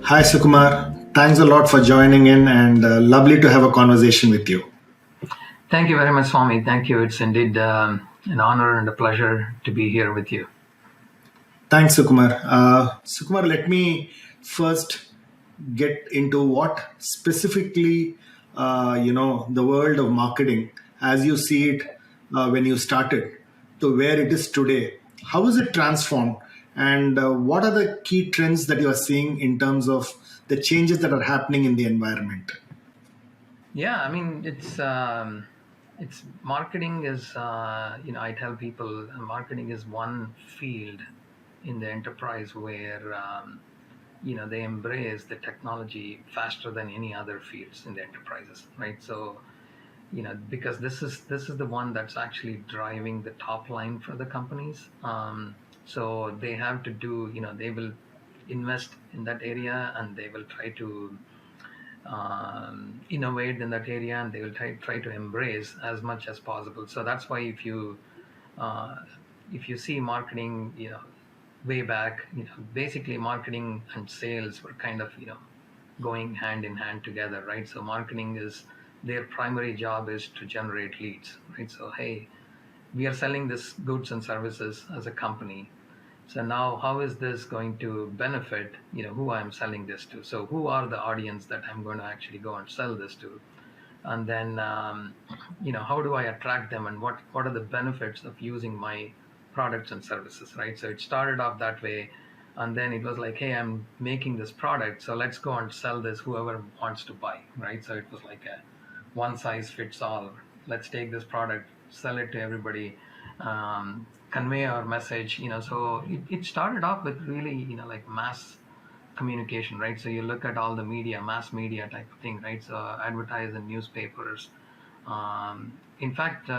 Hi, Sukumar. Thanks a lot for joining in and lovely to have a conversation with you. Thank you very much, Swami. Thank you. It's indeed an honor and a pleasure to be here with you. Thanks, Sukumar. Sukumar, let me first get into what specifically, the world of marketing, as you see it when you started, to where it is today. How is it transformed? And what are the key trends that you are seeing in terms of the changes that are happening in the environment? Yeah, I mean, it's marketing is I tell people marketing is one field in the enterprise where they embrace the technology faster than any other fields in the enterprises, right? So because this is the one that's actually driving the top line for the companies. So they have to do, they will invest in that area, and they will try to innovate in that area, and they will try to embrace as much as possible. So that's why uh, if you see marketing, way back, basically marketing and sales were kind of, going hand in hand together, right? So marketing is their primary job is to generate leads, right? So hey, we are selling this goods and services as a company. So now how is this going to benefit, who I'm selling this to? So who are the audience that I'm going to actually go and sell this to? And then how do I attract them, and what are the benefits of using my products and services, right? So it started off that way, and then it was like, hey, I'm making this product, so let's go and sell this whoever wants to buy, right? So it was like a one size fits all. Let's take this product, sell it to everybody, convey our message, so it started off with really, like mass communication, right? So you look at all the media, mass media type of thing, right? So advertise in newspapers. In fact,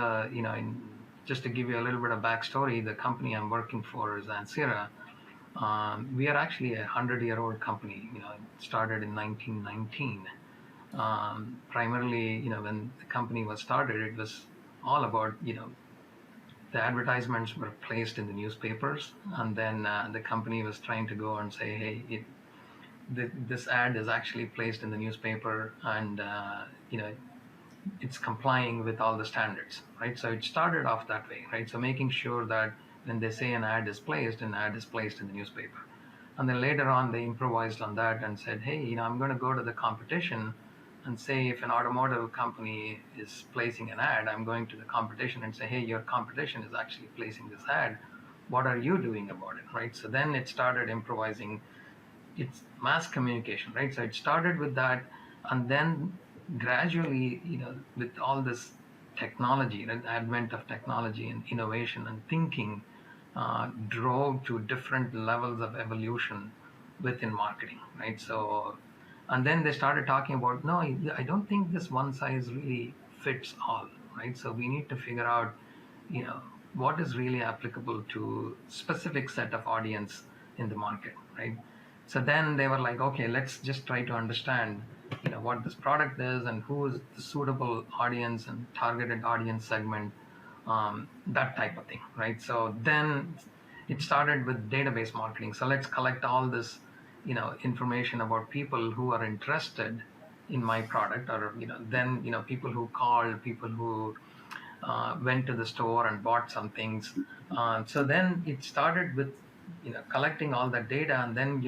just to give you a little bit of backstory, the company I'm working for is Ansira. We are actually a 100-year-old company. It started in 1919. Primarily, when the company was started, it was all about, the advertisements were placed in the newspapers, and then the company was trying to go and say, hey, this ad is actually placed in the newspaper, and it's complying with all the standards, right? So it started off that way, right? So making sure that when they say an ad is placed in the newspaper. And then later on, they improvised on that and said, hey, I'm going to go to the competition and say, if an automotive company is placing an ad, I'm going to the competition and say, hey, your competition is actually placing this ad. What are you doing about it, right? So then it started improvising. It's mass communication, right? So it started with that, and then gradually, with all this technology, the advent of technology and innovation and thinking, drove to different levels of evolution within marketing, right? So, and then they started talking about, no, I don't think this one size really fits all, right? So we need to figure out, you know what is really applicable to specific set of audience in the market, right? So then they were like, okay, let's just try to understand, what this product is and who is the suitable audience and targeted audience segment, that type of thing, right? So then it started with database marketing. So let's collect all this, information about people who are interested in my product, or then people who called, people who went to the store and bought some things. So then it started with collecting all that data, and then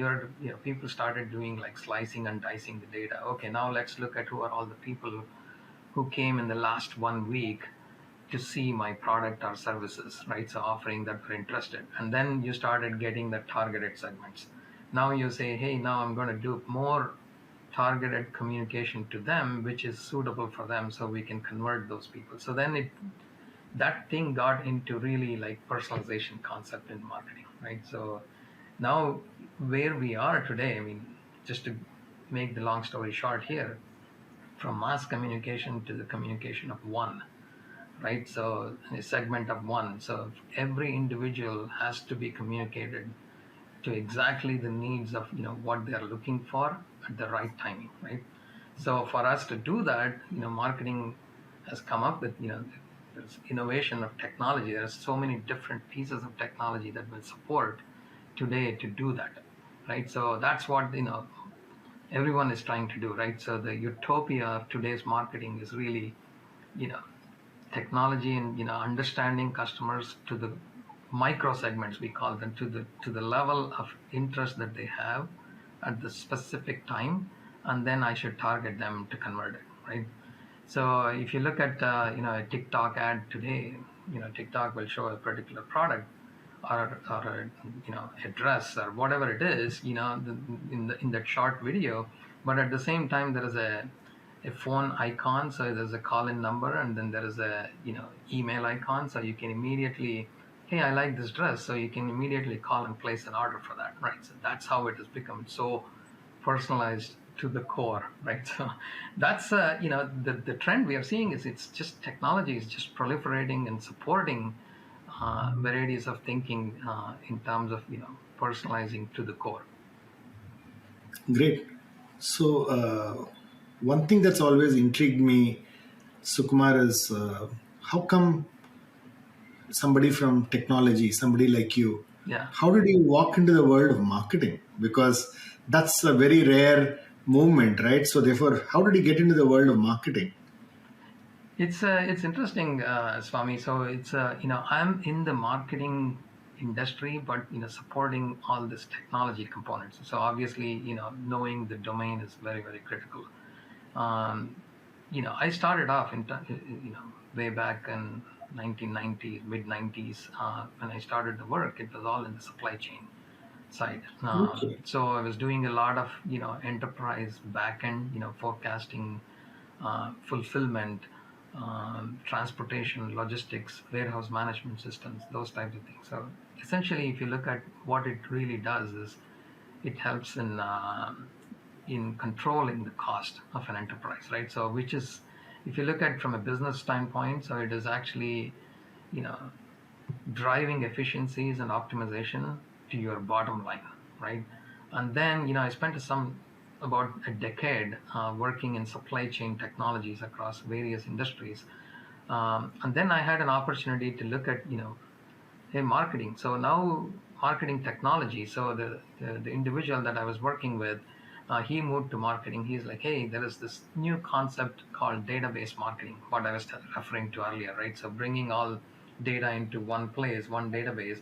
people started doing like slicing and dicing the data. Okay, now let's look at who are all the people who came in the last 1 week to see my product or services, right? So offering that we're interested, and then you started getting the targeted segments. Now you say, hey, now I'm going to do more targeted communication to them, which is suitable for them, so we can convert those people. So then that thing got into really like personalization concept in marketing, right? So now where we are today, I mean, just to make the long story short here, from mass communication to the communication of one, right? So a segment of one. So every individual has to be communicated to exactly the needs of what they're looking for at the right timing, right? So for us to do that, marketing has come up with there's innovation of technology. There's so many different pieces of technology that will support today to do that, right? So that's what everyone is trying to do, right? So the utopia of today's marketing is really, you know, technology and, understanding customers to the micro segments, we call them, to the level of interest that they have at the specific time, and then I should target them to convert it, right? So if you look at a TikTok ad today, TikTok will show a particular product, or a dress or whatever it is, in that short video. But at the same time, there is a phone icon, so there's a call-in number, and then there is a email icon, so you can immediately, hey, I like this dress, so you can immediately call and place an order for that, right? So that's how it has become so personalized to the core, right? So that's the trend we are seeing is, it's just technology is just proliferating and supporting varieties of thinking in terms of personalizing to the core. Great. So, one thing that's always intrigued me, Sukumar, is how come somebody from technology, somebody like you, Yeah. how did you walk into the world of marketing? Because that's a very rare movement, right? So, therefore, how did you get into the world of marketing? It's interesting, Swami. So it's I'm in the marketing industry, but supporting all this technology components. So obviously, knowing the domain is very, very critical. Um, I started off way back in 1990s, mid 90s, when I started the work. It was all in the supply chain side. Okay. So I was doing a lot of enterprise backend, forecasting, fulfillment, transportation, logistics, warehouse management systems, those types of things. So essentially, if you look at what it really does, is it helps in controlling the cost of an enterprise, right? So which is, if you look at from a business standpoint, so it is actually you know driving efficiencies and optimization to your bottom line, right? And then, I spent about a decade working in supply chain technologies across various industries. And then I had an opportunity to look at, hey, marketing. So now marketing technology. So the individual that I was working with, he moved to marketing. He's like, hey, there is this new concept called database marketing, what I was referring to earlier, right? So bringing all data into one place, one database,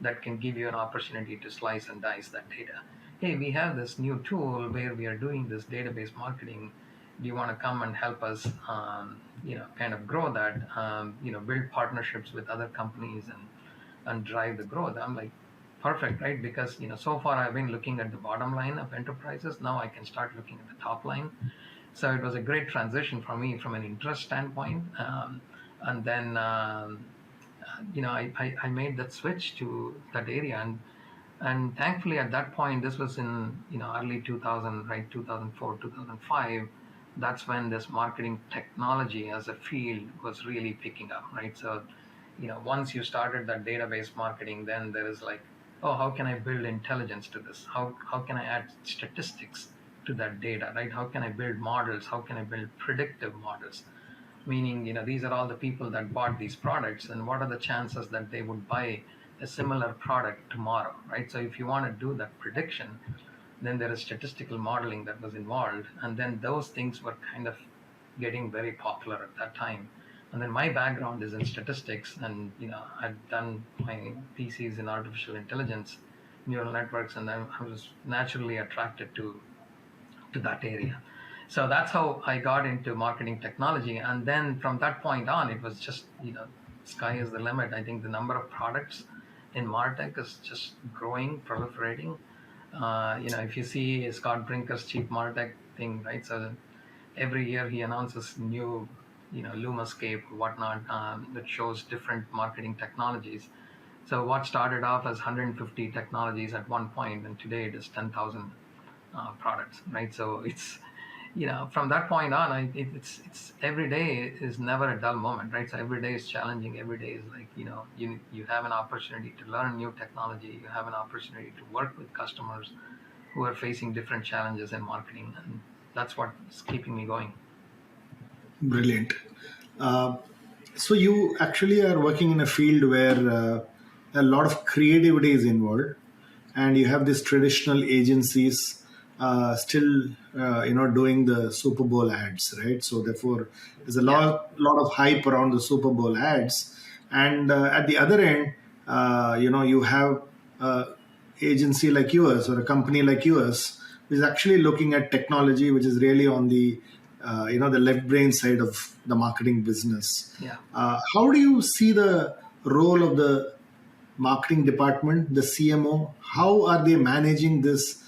that can give you an opportunity to slice and dice that data. Hey, we have this new tool where we are doing this database marketing. Do you want to come and help us, kind of grow that, build partnerships with other companies and drive the growth? I'm like, perfect, right? Because so far I've been looking at the bottom line of enterprises. Now I can start looking at the top line. So it was a great transition for me from an interest standpoint. And then I made that switch to that area. And thankfully at that point, this was in early 2000, right? 2004, 2005. That's when this marketing technology as a field was really picking up, right? So once you started that database marketing, then there is like, oh, how can I build intelligence to this? How can I add statistics to that data, right? How can I build models? How can I build predictive models? Meaning, these are all the people that bought these products, and what are the chances that they would buy a similar product tomorrow, right? So if you want to do that prediction, then there is statistical modeling that was involved, and then those things were kind of getting very popular at that time. And then my background is in statistics, and I've done my thesis in artificial intelligence, neural networks, and I was naturally attracted to that area. So that's how I got into marketing technology. And then from that point on, it was just, sky is the limit. I think the number of products in MarTech is just growing, proliferating. If you see Scott Brinker's Chief MarTech thing, right? So every year he announces new, Lumascape, whatnot, that shows different marketing technologies. So what started off as 150 technologies at one point, and today it is 10,000 products, right? So it's, from that point on, it's every day is never a dull moment, right? So every day is challenging. Every day is like, you have an opportunity to learn new technology. You have an opportunity to work with customers who are facing different challenges in marketing, and that's what's keeping me going. Brilliant. Uh, so you actually are working in a field where a lot of creativity is involved, and you have these traditional agencies still doing the Super Bowl ads, right? So therefore, there's a Yeah. lot of hype around the Super Bowl ads, and at the other end, you have a agency like yours or a company like yours which is actually looking at technology, which is really on the the left brain side of the marketing business. Yeah. How do you see the role of the marketing department, the CMO? How are they managing this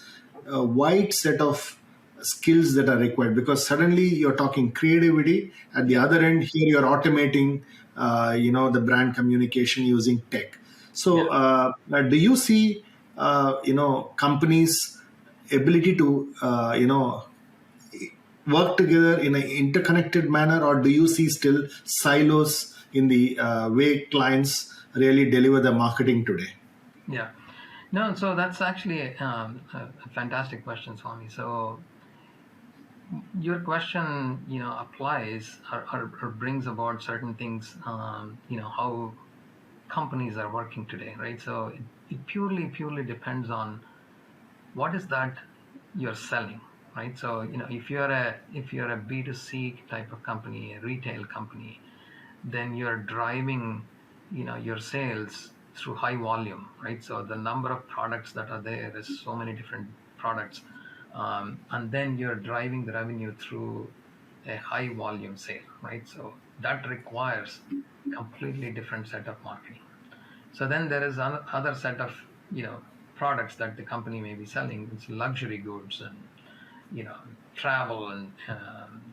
wide set of skills that are required? Because suddenly you're talking creativity. At the Yeah. other end, here you're automating, the brand communication using tech. So, Yeah. do you see, companies' ability to, work together in an interconnected manner, or do you see still silos in the way clients really deliver the marketing today? Yeah. No, so that's actually a fantastic question, Swami. So your question, applies or brings about certain things, how companies are working today, right? So it purely depends on what is that you're selling, right? So if you're a B2C type of company, a retail company, then you're driving your sales through high volume, right? So the number of products that are there is so many different products, and then you're driving the revenue through a high volume sale, right? So that requires completely different set of marketing. So then there is another set of products that the company may be selling. It's luxury goods and travel and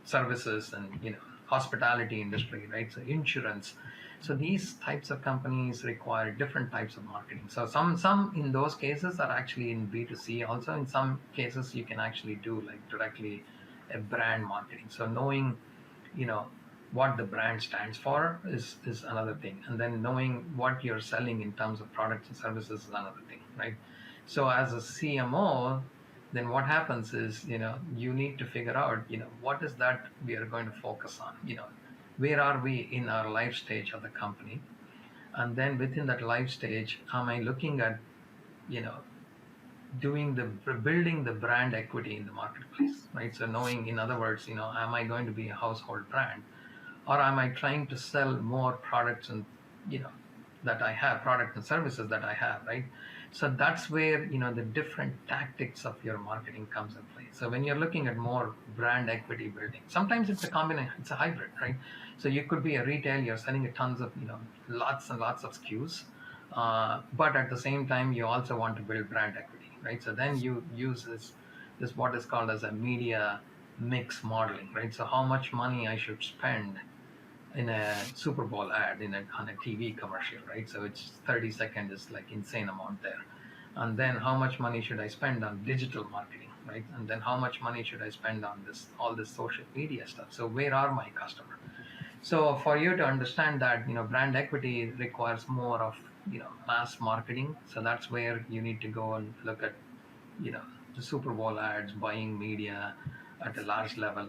services and hospitality industry, right? So insurance. So these types of companies require different types of marketing. So some in those cases are actually in B2C. Also in some cases you can actually do like directly a brand marketing. So knowing you know what the brand stands for is another thing, and then knowing what you're selling in terms of products and services is another thing, right? So as a CMO, then what happens is you need to figure out what is that we are going to focus on, where are we in our life stage of the company, and then within that life stage am I looking at you know doing the building the brand equity in the marketplace, right? So knowing, in other words, am I going to be a household brand, or am I trying to sell more products and you know that I have, products and services that I have, right? So that's where the different tactics of your marketing comes in play. So when you're looking at more brand equity building, sometimes it's a combination, it's a hybrid, right? So you could be a retail, you're selling a tons of lots and lots of SKUs, but at the same time you also want to build brand equity, right? So then you use this what is called as a media mix modeling, right? So how much money I should spend in a Super Bowl ad on a TV commercial, right? So it's 30 seconds is like insane amount there. And then how much money should I spend on digital marketing, right? And then how much money should I spend on all this social media stuff? So where are my customers? So for you to understand that, brand equity requires more of, mass marketing. So that's where you need to go and look at, you know, the Super Bowl ads, buying media at a large level,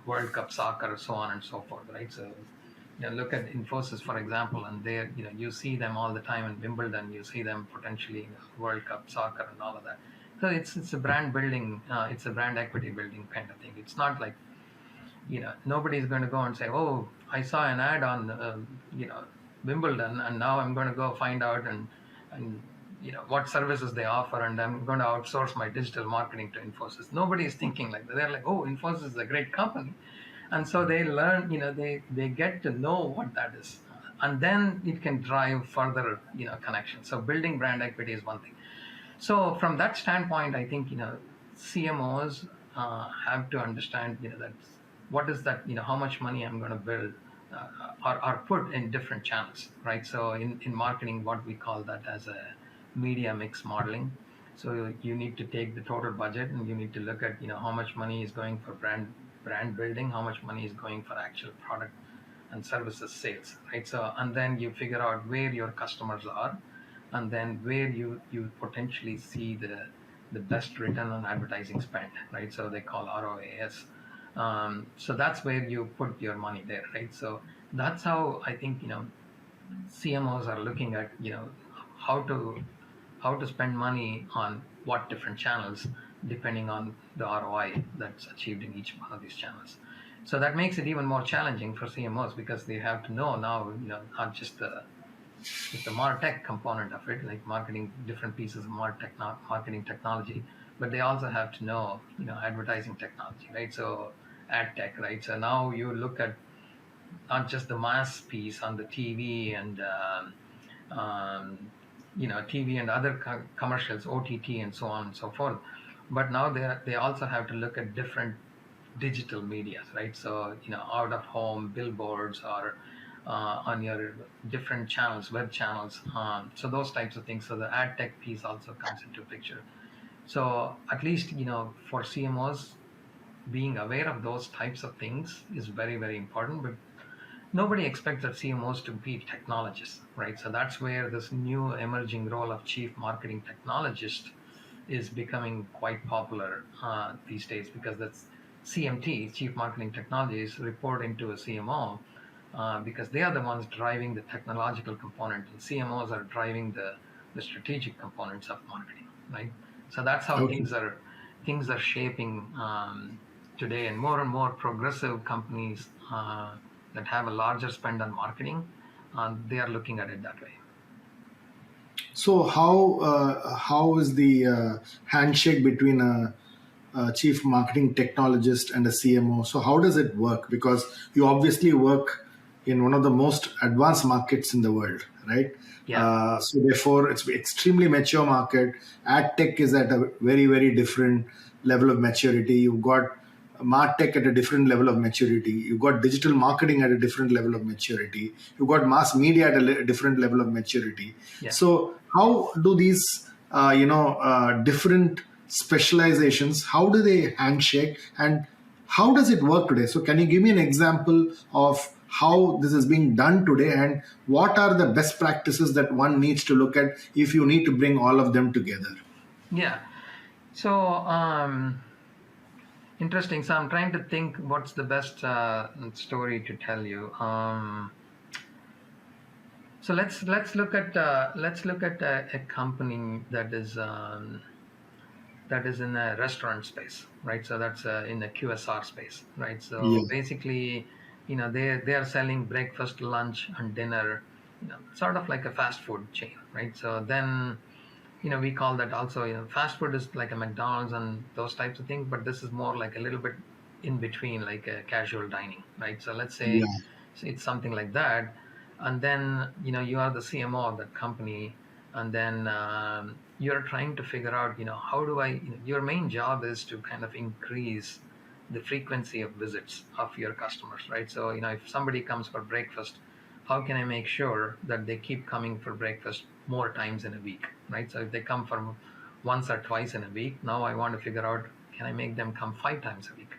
World Cup soccer, so on and so forth, right? So, look at Infosys, for example, and there, you see them all the time in Wimbledon. You see them potentially in World Cup soccer and all of that. So it's a brand building, it's a brand equity building kind of thing. It's not like nobody's going to go and say, oh, I saw an ad on Wimbledon, and now I'm going to go find out and what services they offer, and I'm going to outsource my digital marketing to Infosys. Nobody is thinking like that. They're like, oh, Infosys is a great company, and so they learn, they get to know what that is, and then it can drive further connection. So building brand equity is one thing. So from that standpoint, I think CMOs have to understand that what is that how much money I'm going to build or put in different channels, right? So in marketing, what we call that as a media mix modeling. So you need to take the total budget and you need to look at how much money is going for brand building, how much money is going for actual product and services sales, right? So and then you figure out where your customers are, and then where you potentially see the best return on advertising spend, right? So they call ROAS. So that's where you put your money there, right? So that's how I think CMOs are looking at how to spend money on what different channels, depending on the ROI that's achieved in each one of these channels. So that makes it even more challenging for CMOs because they have to know now, not just the MarTech component of it, like marketing different pieces of marketing technology, but they also have to know, advertising technology, right? So ad tech, right? So now you look at not just the mass piece on the TV and TV and other commercials, OTT, and so on and so forth. But now they also have to look at different digital medias, right? So out of home billboards or on your different channels, web channels. So those types of things. So the ad tech piece also comes into picture. So at least for CMOs, being aware of those types of things is very, very important. But nobody expects that CMOs to be technologists, right? So that's where this new emerging role of chief marketing technologist is becoming quite popular these days, because that's CMT, chief marketing technologies, report into a CMO because they are the ones driving the technological component, and CMOs are driving the strategic components of marketing, right? So that's how Okay. things are shaping today, and more progressive companies that have a larger spend on marketing, they are looking at it that way. So how is the handshake between a chief marketing technologist and a CMO? So how does it work? Because you obviously work in one of the most advanced markets in the world, right? Yeah, So therefore, it's extremely mature market. Ad tech is at a very, very different level of maturity. You've got martech at a different level of maturity. You've got digital marketing at a different level of maturity. You've got mass media at a different level of maturity. yeah. So how do these different specializations, how do they handshake, and how does it work today? So can you give me an example of how this is being done today, and what are the best practices that one needs to look at if you need to bring all of them together? Yeah. So interesting. So I'm trying to think what's the best story to tell you. So let's look at a company that is in a restaurant space, right? So that's in the QSR space, right? So Yeah. basically, they are selling breakfast, lunch, and dinner, sort of like a fast food chain, right? So then, we call that also, fast food is like a McDonald's and those types of things, but this is more like a little bit in between, like a casual dining, right? So let's say Yeah. it's something like that. And then, you are the CMO of that company, and then you're trying to figure out, how do I, your main job is to kind of increase the frequency of visits of your customers, right? So, if somebody comes for breakfast, how can I make sure that they keep coming for breakfast more times in a week, right? So if they come for once or twice in a week, now I want to figure out, can I make them come 5 times a week?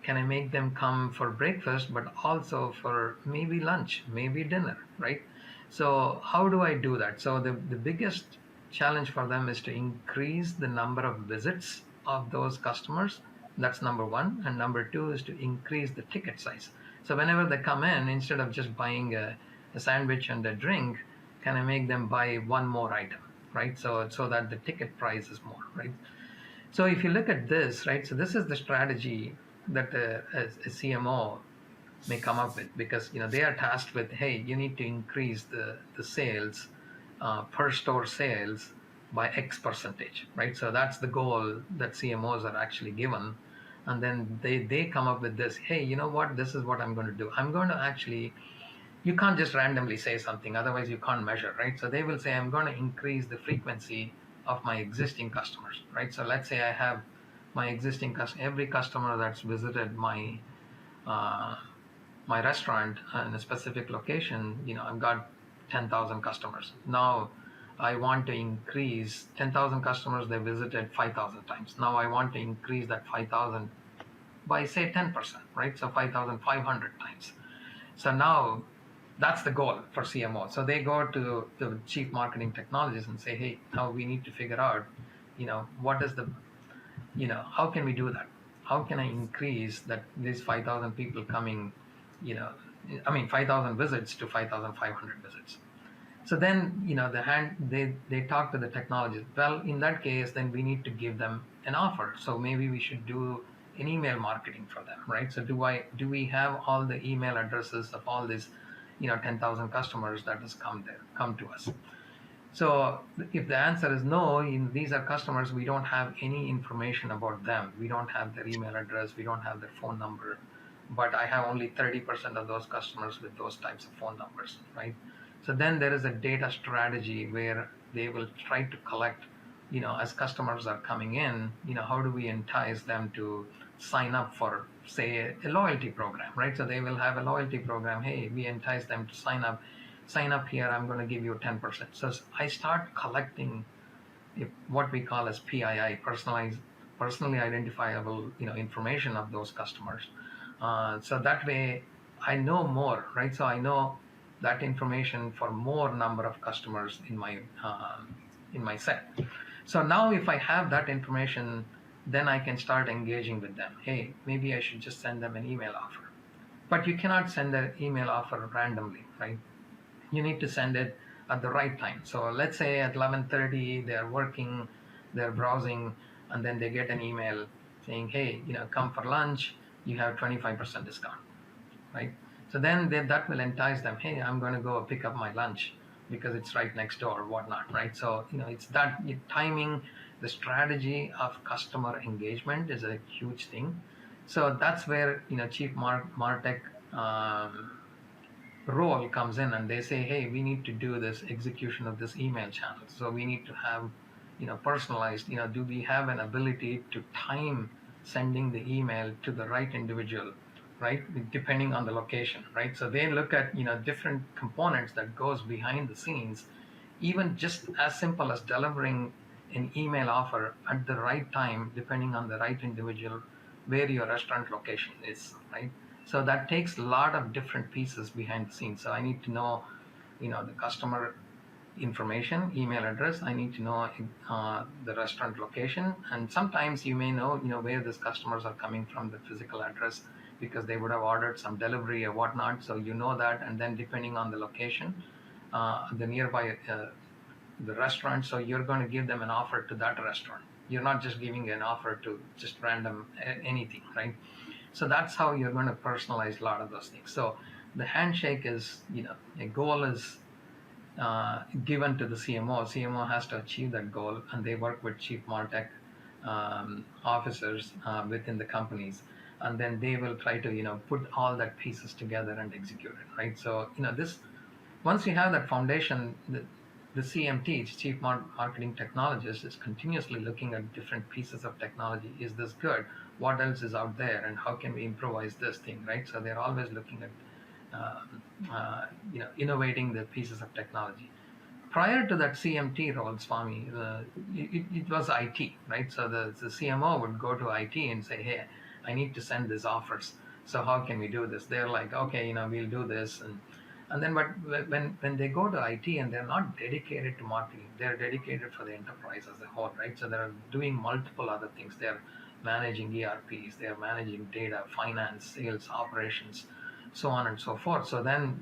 Can I make them come for breakfast, but also for maybe lunch, maybe dinner, right? So how do I do that? So the biggest challenge for them is to increase the number of visits of those customers. That's number one. And number two is to increase the ticket size. So whenever they come in, instead of just buying a sandwich and a drink, can I make them buy one more item, right? So that the ticket price is more, right? So if you look at this, right, so this is the strategy that a CMO may come up with, because they are tasked with, hey, you need to increase the sales, per store sales, by X percentage, right? So that's the goal that CMOs are actually given, and then they come up with this, hey, you know what, this is what I'm going to do. I'm going to actually, you can't just randomly say something, otherwise you can't measure, right? So they will say, I'm going to increase the frequency of my existing customers, right? So let's say I have my existing customer, every customer that's visited uh, my restaurant in a specific location, I've got 10,000 customers. Now I want to increase 10,000 customers, they visited 5,000 times. Now I want to increase that 5,000 by say 10%, right? So 5,500 times. So now that's the goal for CMO. So they go to the chief marketing technologist and say, hey, now we need to figure out, what is the, how can we do that? How can I increase that these 5,000 people coming, you know, I mean, 5,000 visits to 5,500 visits? So then, they talk to the technologist. Well, in that case, then we need to give them an offer. So maybe we should do an email marketing for them, right? So do we have all the email addresses of all these, 10,000 customers that has come to us? So if the answer is no, these are customers, we don't have any information about them. We don't have their email address, we don't have their phone number, but I have only 30% of those customers with those types of phone numbers, right? So then there is a data strategy where they will try to collect, as customers are coming in, how do we entice them to sign up for, say, a loyalty program, right? So they will have a loyalty program. Hey, we entice them to sign up here, I'm going to give you 10%. So I start collecting what we call as PII, personally identifiable, information of those customers. So that way I know more, right? So I know that information for more number of customers in my set. So now if I have that information, then I can start engaging with them. Hey, maybe I should just send them an email offer. But you cannot send an email offer randomly, right? You need to send it at the right time. So let's say at 11:30 they're working, they're browsing, and then they get an email saying, hey, come for lunch, you have 25% discount, right? So then that will entice them. Hey, I'm going to go pick up my lunch because it's right next door or whatnot, right? So it's that timing, the strategy of customer engagement is a huge thing. So that's where chief martech role comes in, and they say, hey, we need to do this execution of this email channel, so we need to have personalized, do we have an ability to time sending the email to the right individual, right, depending on the location, right? So they look at different components that goes behind the scenes, even just as simple as delivering an email offer at the right time depending on the right individual where your restaurant location is, right? So that takes a lot of different pieces behind the scenes. So I need to know, the customer information, email address. I need to know the restaurant location, and sometimes you may know, where these customers are coming from, the physical address, because they would have ordered some delivery or whatnot. So that, and then depending on the location, the nearby the restaurant. So you're going to give them an offer to that restaurant. You're not just giving an offer to just random anything, right? So that's how you're going to personalize a lot of those things. So the handshake is, a goal is given to the CMO. CMO has to achieve that goal, and they work with chief martech officers within the companies, and then they will try to put all that pieces together and execute it, right? So this, once you have that foundation, the CMT, chief marketing technologist, is continuously looking at different pieces of technology. Is this good? What else is out there, and how can we improvise this thing, right? So they're always looking at innovating the pieces of technology. Prior to that CMT role, Swami, it was IT, right? So the CMO would go to IT and say, hey, I need to send these offers. So how can we do this? They're like, okay, we'll do this. And then, but when they go to IT and they're not dedicated to marketing, they're dedicated for the enterprise as a whole, right? So they're doing multiple other things. They're managing ERPs, they're managing data, finance, sales, operations, so on and so forth. So then,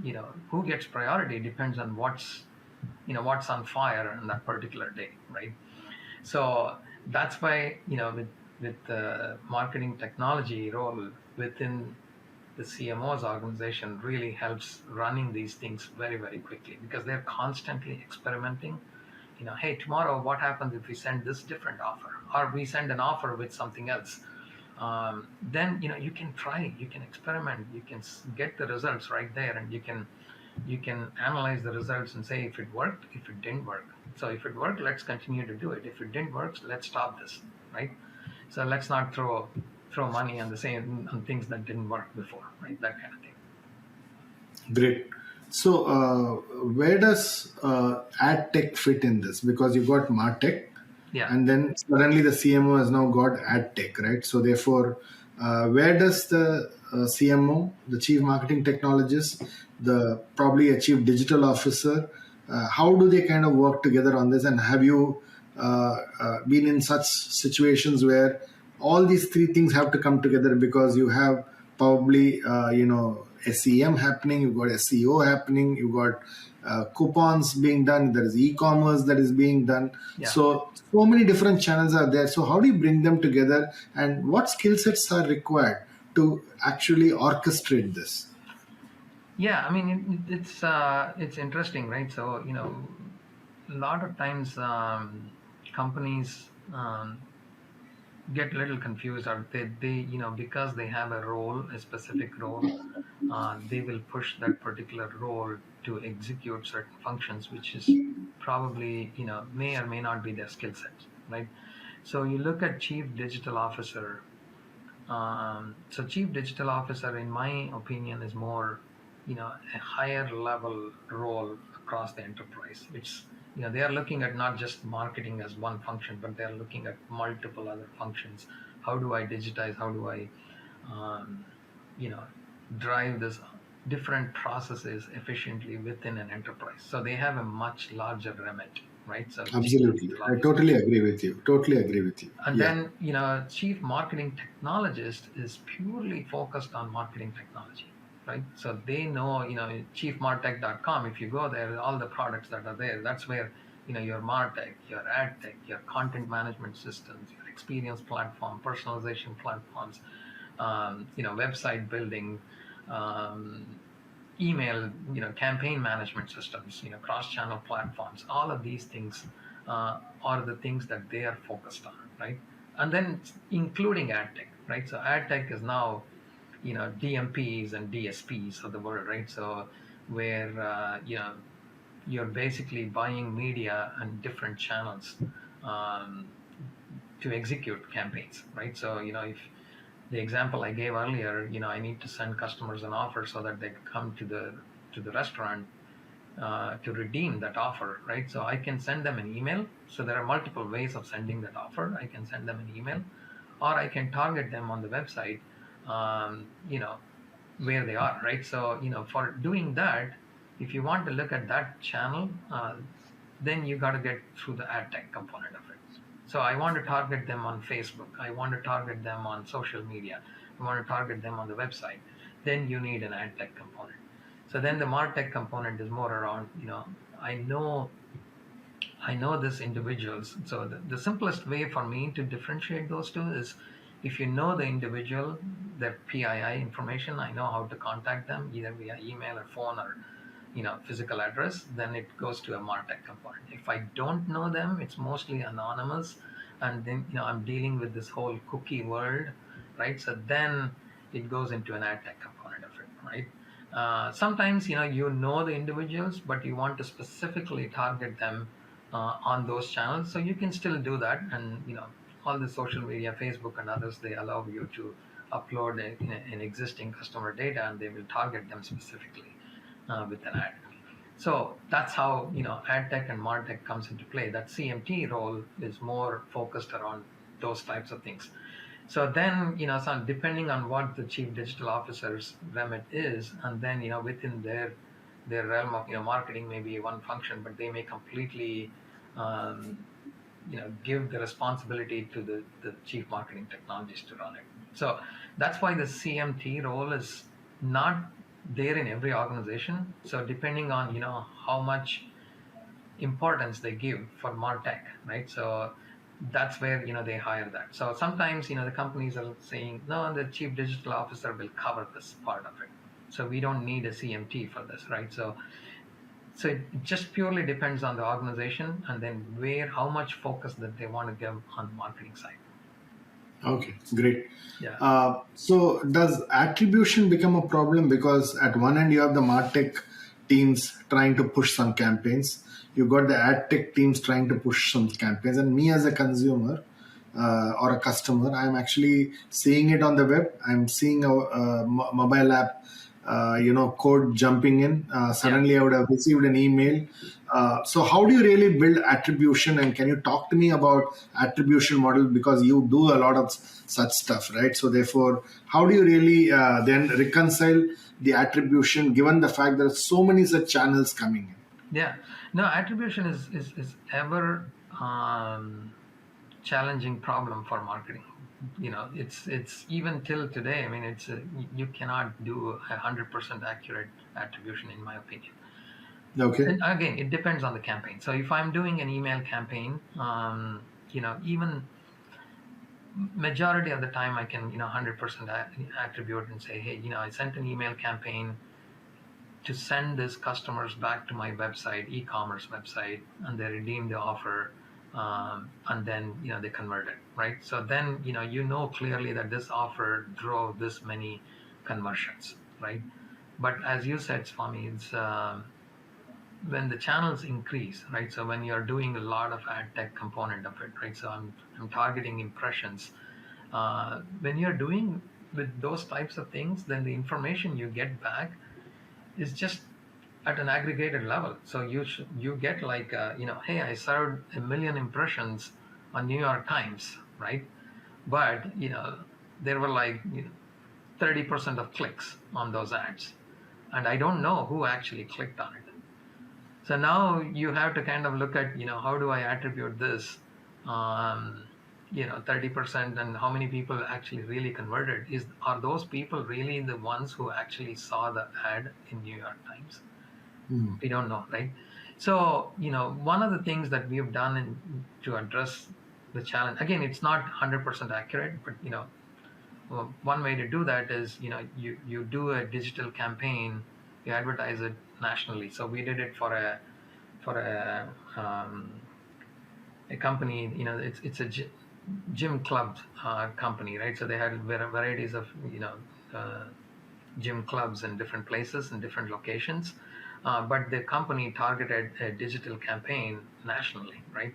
who gets priority depends on what's on fire on that particular day, right? So that's why, with the marketing technology role within the CMO's organization really helps running these things very, very quickly, because they're constantly experimenting. Hey, tomorrow, what happens if we send this different offer, or we send an offer with something else? Then you can try, you can experiment, you can get the results right there, and you can analyze the results and say if it worked, if it didn't work. So if it worked, let's continue to do it. If it didn't work, let's stop this, right? So let's not throw money on the same on things that didn't work before, right? That kind of thing. Great. So, where does ad tech fit in this? Because you've got martech, Yeah. and then suddenly the CMO has now got ad tech, right? So, therefore, where does the CMO, the chief marketing technologist, the probably a chief digital officer, how do they kind of work together on this? And have you been in such situations where all these three things have to come together, because you have probably SEM happening, you've got SEO happening, you've got coupons being done, there is e-commerce that is being done. Yeah. So many different channels are there. So how do you bring them together, and what skill sets are required to actually orchestrate this? Yeah, I mean, it's interesting, right? So, a lot of times companies get a little confused, or they because they have a role, a specific role, they will push that particular role to execute certain functions, which is probably, may or may not be their skill sets, right? So you look at chief digital officer. So chief digital officer, in my opinion, is more, a higher level role across the enterprise. It's, they are looking at not just marketing as one function, but they're looking at multiple other functions. How do I digitize? How do I, um, you know, drive this different processes efficiently within an enterprise? So they have a much larger remit, right? So chief Absolutely. digital I officer. totally agree with you. Totally agree with you. And Yeah. then, chief marketing technologist is purely focused on marketing technology, right? So they know, chiefmartech.com, if you go there, all the products that are there, that's where, your MarTech, your ad tech, your content management systems, your experience platform, personalization platforms, website building, um, email, campaign management systems, cross-channel platforms, all of these things are the things that they are focused on, right? And then including ad tech, right? So ad tech is now, DMPs and DSPs of the world, right? So where, you're basically buying media and different channels um, to execute campaigns, right? So, if the example I gave earlier, I need to send customers an offer so that they come to the restaurant to redeem that offer, right? So I can send them an email. So there are multiple ways of sending that offer. I can send them an email, or I can target them on the website, where they are, right? So, for doing that, if you want to look at that channel, then you got to get through the ad tech component of it. So I want to target them on Facebook. I want to target them on social media. I want to target them on the website. Then you need an ad tech component. So then the MarTech component is more around, I know I know this individuals. So the simplest way for me to differentiate those two is, if you know the individual, their PII information, I know how to contact them either via email or phone or physical address, then it goes to a MarTech component. If I don't know them, it's mostly anonymous, and then I'm dealing with this whole cookie world, right? So then it goes into an ad tech component of it, right? Sometimes you know the individuals, but you want to specifically target them on those channels, so you can still do that. And all the social media, Facebook and others, they allow you to upload an existing customer data, and they will target them specifically with an ad. So that's how ad tech and martech comes into play. That CMT role is more focused around those types of things. So then, so depending on what the chief digital officer's remit is, and then within their realm of marketing may be one function, but they may completely um, give the responsibility to the chief marketing technologist to run it. So that's why the CMT role is not there in every organization. So depending on how much importance they give for martech, right? So that's where they hire that. So sometimes the companies are saying, no, the chief digital officer will cover this part of it, so we don't need a CMT for this, right? So it just purely depends on the organization, and then how much focus that they want to give on the marketing side. Okay, great. Yeah. So does attribution become a problem, because at one end you have the martech teams trying to push some campaigns, you got the ad tech teams trying to push some campaigns, and me as a consumer or a customer, I'm actually seeing it on the web. I'm seeing a mobile app, code jumping in. Yeah. Suddenly, I would have received an email. So, how do you really build attribution? And can you talk to me about attribution model, because you do a lot of such stuff, right? So, therefore, how do you really then reconcile the attribution, given the fact there are so many such channels coming in? Yeah. No, attribution is ever challenging problem for marketing, it's even till today. I mean, you cannot do 100% accurate attribution, in my opinion. Okay. And again, it depends on the campaign. So if I'm doing an email campaign, even majority of the time I can 100% attribute and say, hey, I sent an email campaign to send these customers back to my website, e-commerce website, and they redeem the offer, and then they convert it, right? So then clearly that this offer drove this many conversions, right? But as you said, Swami, it's when the channels increase, right? So when you're doing a lot of ad tech component of it, right? So I'm targeting impressions. When you're doing with those types of things, then the information you get back is just at an aggregated level. So you get like hey, I served 1 million impressions on New York Times, right? But there were like 30% of clicks on those ads, and I don't know who actually clicked on it. So now you have to kind of look at how do I attribute this 30%, and how many people actually really converted? Are those people really the ones who actually saw the ad in New York Times? We don't know, right? So one of the things that we have done to address the challenge, again, it's not 100% accurate, but one way to do that is you do a digital campaign, you advertise it nationally. So we did it for a company, it's a gym club company, right? So they had varieties of gym clubs in different places and different locations, but the company targeted a digital campaign nationally, right?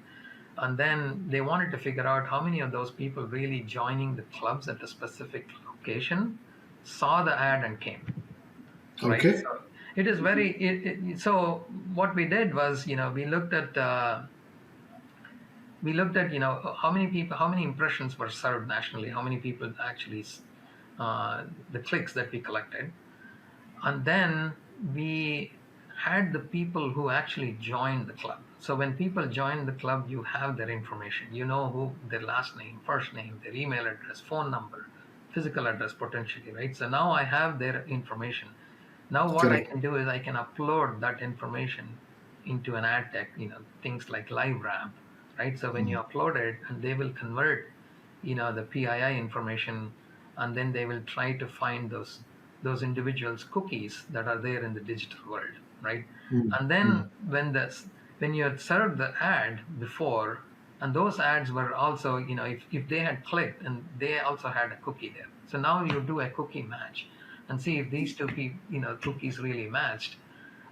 And then they wanted to figure out how many of those people really joining the clubs at a specific location saw the ad and came, right? Okay. So it is so what we did was we looked at how many impressions were served nationally, how many people actually the clicks that we collected, and then we had the people who actually joined the club. So when people join the club, you have their information, who their last name, first name, their email address, phone number, physical address potentially, right? So now I have their information. Now what I Correct. can do is I can upload that information into an ad tech, things like LiveRamp, right? So when you upload it, and they will convert, the PII information, and then they will try to find those individuals' cookies that are there in the digital world, right? And then when you had served the ad before, and those ads were also, if they had clicked and they also had a cookie there. So now you do a cookie match and see if these two cookies really matched.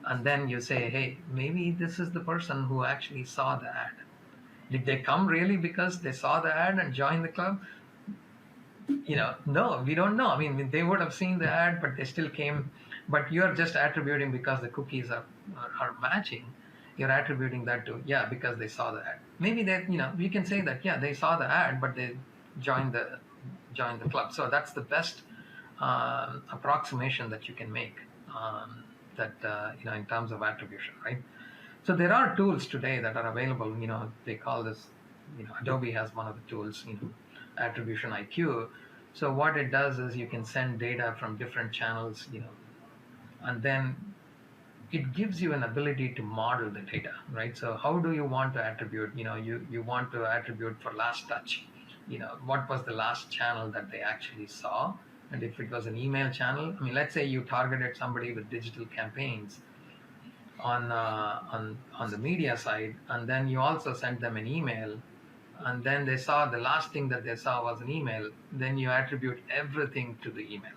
And then you say, hey, maybe this is the person who actually saw the ad. Did they come really because they saw the ad and joined the club? No, we don't know. I mean, they would have seen the ad, but they still came. But you're just attributing because the cookies are matching. You're attributing that to because they saw the ad. Maybe that we can say that they saw the ad, but they joined the club. So that's the best approximation that you can make. That in terms of attribution, right? So there are tools today that are available. They call this. Adobe has one of the tools. Attribution IQ. So what it does is you can send data from different channels. And then it gives you an ability to model the data, right? So how do you want to attribute? You want to attribute for last touch. What was the last channel that they actually saw? And if it was an email channel, I mean, let's say you targeted somebody with digital campaigns on the media side, and then you also sent them an email, and then they saw the last thing that they saw was an email. Then you attribute everything to the email.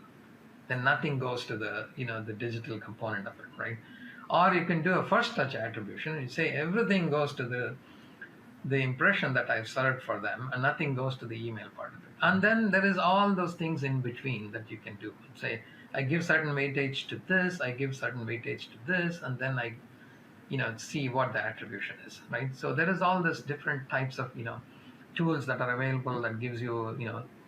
Then nothing goes to the the digital component of it, right? Or you can do a first touch attribution. You say everything goes to the impression that I've served for them, and nothing goes to the email part of it. And then there is all those things in between that you can do. Say, I give certain weightage to this, I give certain weightage to this, and then I see what the attribution is, right? So there is all this different types of tools that are available that gives you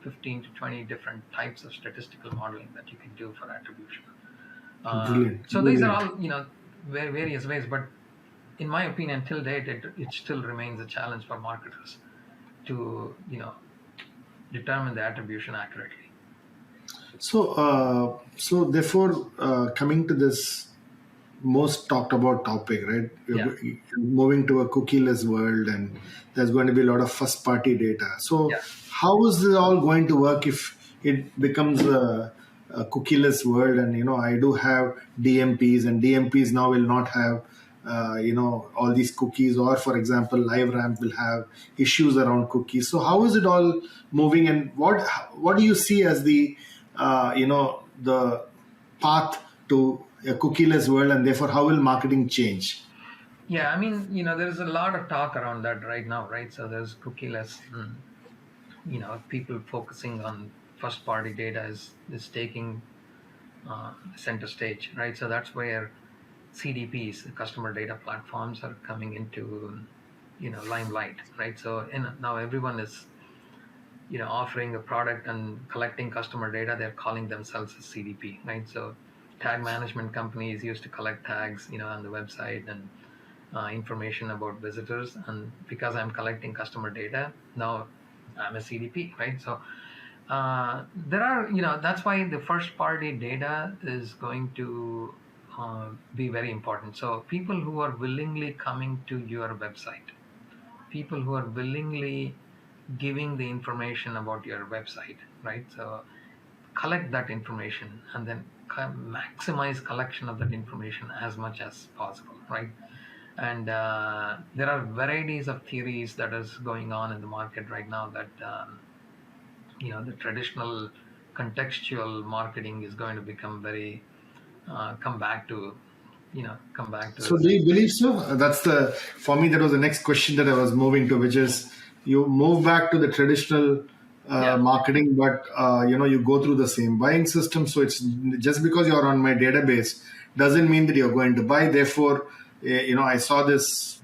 15 to 20 different types of statistical modeling that you can do for attribution. Brilliant. So these are Brilliant. all various ways, but in my opinion, till date, it still remains a challenge for marketers to determine the attribution accurately. So therefore, coming to this most talked about topic, right? Yeah, You're moving to a cookieless world, and there's going to be a lot of first party data. So, yeah. how is this all going to work if it becomes a cookieless world? And I do have DMPs, and DMPs now will not have all these cookies, or for example, LiveRamp will have issues around cookies. So, how is it all moving, and what do you see as the path to a cookieless world, and therefore how will marketing change? Yeah, I mean, there's a lot of talk around that right now, right? So there's cookieless, people focusing on first party data is taking center stage, right? So that's where CDPs, the customer data platforms, are coming into, limelight, right? So now everyone is, offering a product and collecting customer data. They're calling themselves a CDP, right? So tag management companies used to collect tags, on the website, and information about visitors. And because I'm collecting customer data, now I'm a CDP, right? So there are, that's why the first party data is going to be very important. So people who are willingly coming to your website, people who are willingly giving the information about your website, right? So collect that information, and then maximize collection of that information as much as possible, right? And there are varieties of theories that is going on in the market right now that the traditional contextual marketing is going to become very come back to So its. do you believe so? That's the For me, that was the next question that I was moving to, which is you move back to the traditional Yeah, marketing, but you go through the same buying system. So it's just because you're on my database doesn't mean that you're going to buy. Therefore, I saw this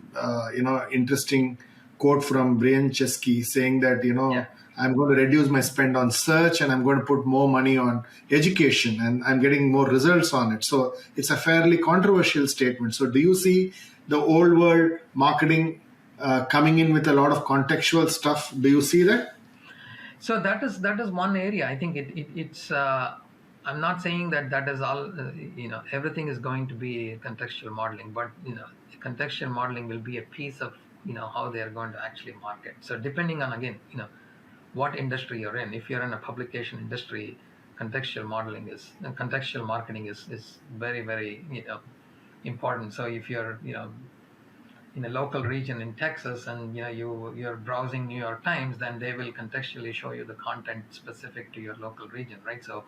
interesting quote from Brian Chesky saying that yeah. I'm going to reduce my spend on search, and I'm going to put more money on education, and I'm getting more results on it. So it's a fairly controversial statement. So do you see the old world marketing coming in with a lot of contextual stuff? Do you see that? So that is one area. I think it's. I'm not saying that is all. Everything is going to be contextual modeling, but contextual modeling will be a piece of how they are going to actually market. So depending on, again, what industry you're in. If you're in a publication industry, contextual marketing is very, very important. So if you're in a local region in Texas, and you're browsing New York Times, then they will contextually show you the content specific to your local region, right? So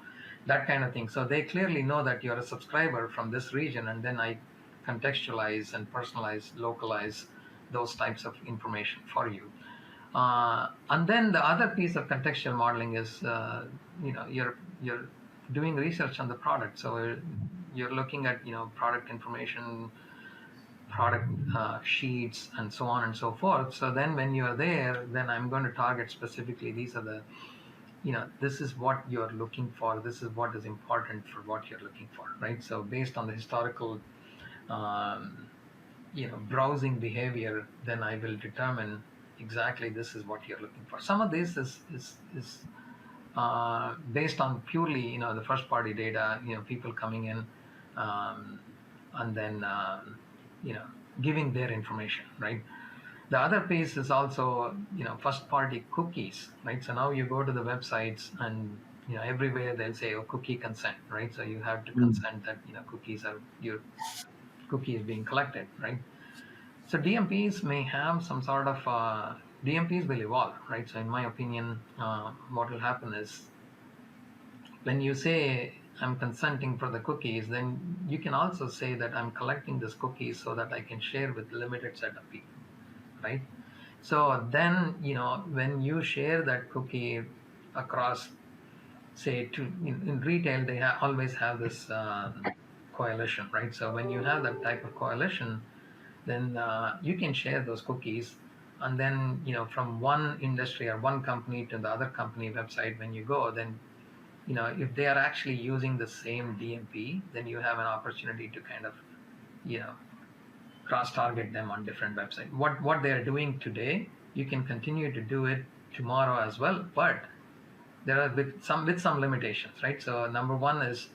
that kind of thing. So they clearly know that you're a subscriber from this region, and then I contextualize and personalize, localize those types of information for you. And then the other piece of contextual modeling is you're doing research on the product. So you're looking at product information, product sheets, and so on and so forth. So then when you're there, then I'm going to target specifically, these are the this is what you're looking for, this is what is important for what you're looking for, right? So based on the historical um, browsing behavior, then I will determine exactly this is what you're looking for. Some of this is based on purely the first party data, people coming in, um, and then you know giving their information, right? The other piece is also first party cookies, right? So now you go to the websites, and everywhere they'll say, oh, cookie consent, right? So you have to Mm. consent that your cookie is being collected, right? So DMPs may have some sort of DMPs will evolve, right? So in my opinion, what will happen is, when you say I'm consenting for the cookies, then you can also say that I'm collecting this cookies so that I can share with limited set of people, right? So then, when you share that cookie across, say, in retail, they always have this coalition, right? So when you have that type of coalition, then you can share those cookies. And then, from one industry or one company to the other company website, when you go, then, if they are actually using the same DMP, then you have an opportunity to kind of, you know, cross target them on different websites. What they are doing today, you can continue to do it tomorrow as well, but there are with some limitations, right? So number one is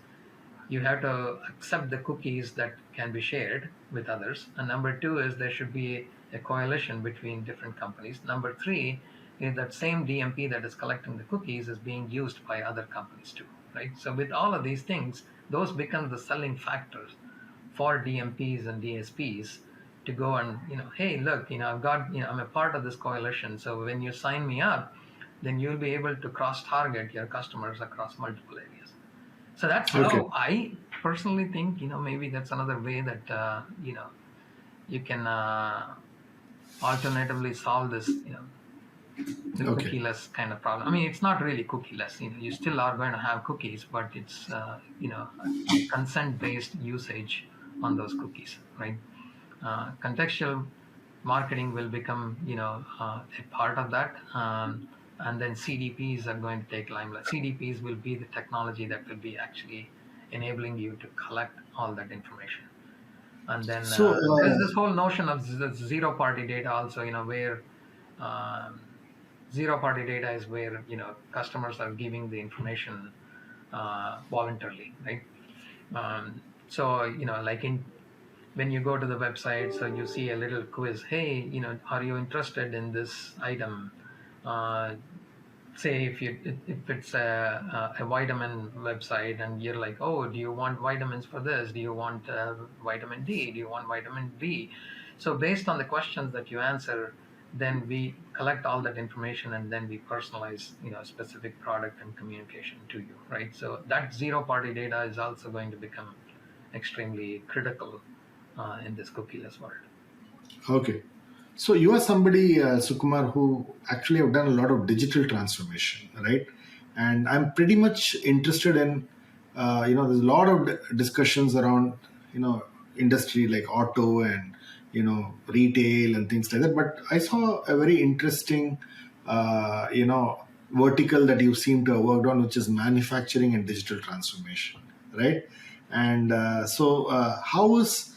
you have to accept the cookies that can be shared with others. And number two is there should be a coalition between different companies. Number three is that same DMP that is collecting the cookies is being used by other companies too, right? So with all of these things, those become the selling factors for DMPs and DSPs to go and, hey, look, I've got, I'm a part of this coalition. So when you sign me up, then you'll be able to cross target your customers across multiple areas. So that's Okay. how I personally think, maybe that's another way that, you can alternatively solve this, the Okay. cookieless kind of problem. I mean, it's not really cookieless, you still are going to have cookies, but it's, a consent-based usage on those cookies, right? Contextual marketing will become, a part of that. And then CDPs are going to take limelight. CDPs will be the technology that will be actually enabling you to collect all that information. And then So, there's this whole notion of zero-party data also, where um, zero-party data is where, customers are giving the information voluntarily, right? So, like when you go to the website, so you see a little quiz. Hey, are you interested in this item? Uh, Say if it's a vitamin website, and you're like, oh, do you want vitamins for this? Do you want vitamin D? Do you want vitamin B? So based on the questions that you answer, then we collect all that information, and then we personalize, specific product and communication to you, right? So that zero party data is also going to become extremely critical in this cookieless world. okay. So you are somebody, Sukumar, who actually have done a lot of digital transformation, right? And I'm pretty much interested in, there's a lot of discussions around, industry like auto and, retail and things like that. But I saw a very interesting, vertical that you seem to have worked on, which is manufacturing and digital transformation, right? And how is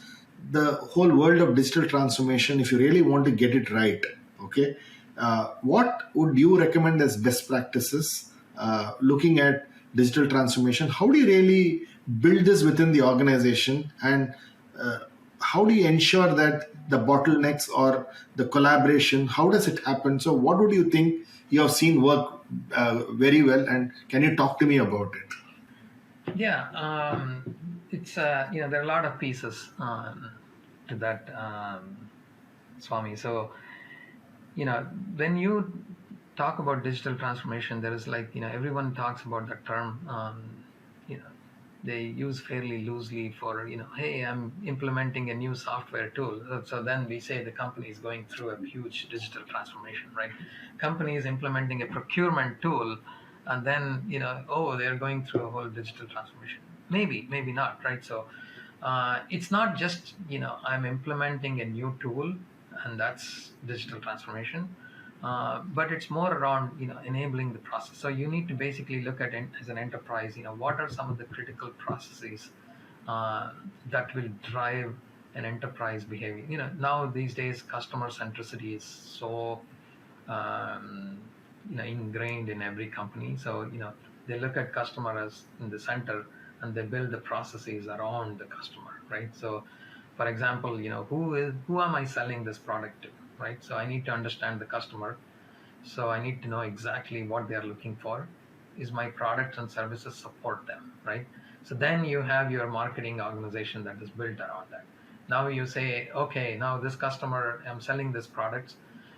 the whole world of digital transformation, if you really want to get it right, okay, what would you recommend as best practices looking at digital transformation? How do you really build this within the organization, and uh, how do you ensure that the bottlenecks or the collaboration, how does it happen? So what would you think you have seen work very well, and can you talk to me about it? Yeah, it's there are a lot of pieces to that, Swami. So when you talk about digital transformation, there is like, everyone talks about the term. You know, they use fairly loosely for, hey, I'm implementing a new software tool. So then we say the company is going through a huge digital transformation, right? Company is implementing a procurement tool, and then, oh, they're going through a whole digital transformation. Maybe not, right? So it's not just, I'm implementing a new tool and that's digital transformation. But it's more around, enabling the process. So you need to basically look at it as an enterprise. What are some of the critical processes uh, that will drive an enterprise behavior? Now these days, customer centricity is so ingrained in every company. So they look at customer as in the center, and they build the processes around the customer, right? So for example, who am I selling this product to, right? So I need to understand the customer. So I need to know exactly what they are looking for. Is my products and services support them, right? So then you have your marketing organization that is built around that. Now you say, okay, now this customer, I'm selling this product.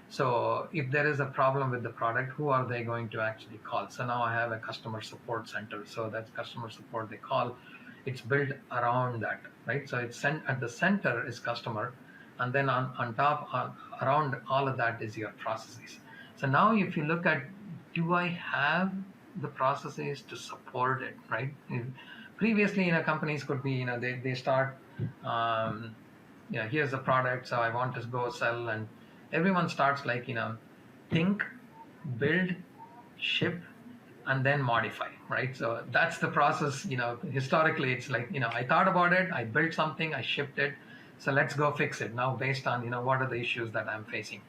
So if there is a problem with the product, who are they going to actually call? So now I have a customer support center. So that's customer support they call. It's built around that, right? So it's at the center is customer, and then on top, around all of that is your processes. So now if you look at, do I have the processes to support it, right? Previously, companies could be, they start, um, here's the product, so I want to go sell, and everyone starts like, think, build, ship, and then modify, right? So that's the process. Historically, it's like, I thought about it, I built something, I shipped it, so let's go fix it now based on, what are the issues that I'm facing.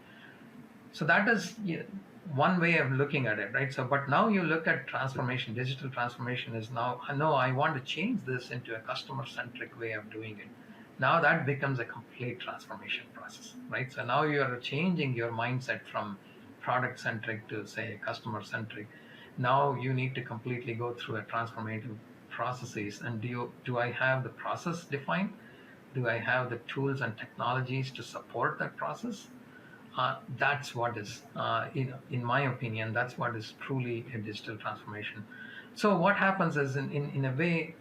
So that is, one way of looking at it, right? So, but now you look at transformation, digital transformation is now, no, I want to change this into a customer centric way of doing it. Now that becomes a complete transformation process, right? So now you're changing your mindset from product centric to, say, customer centric. Now you need to completely go through a transformative processes. And do I have the process defined? Do I have the tools and technologies to support that process? That's what is, in my opinion, that's what is truly a digital transformation. So what happens is, in a way,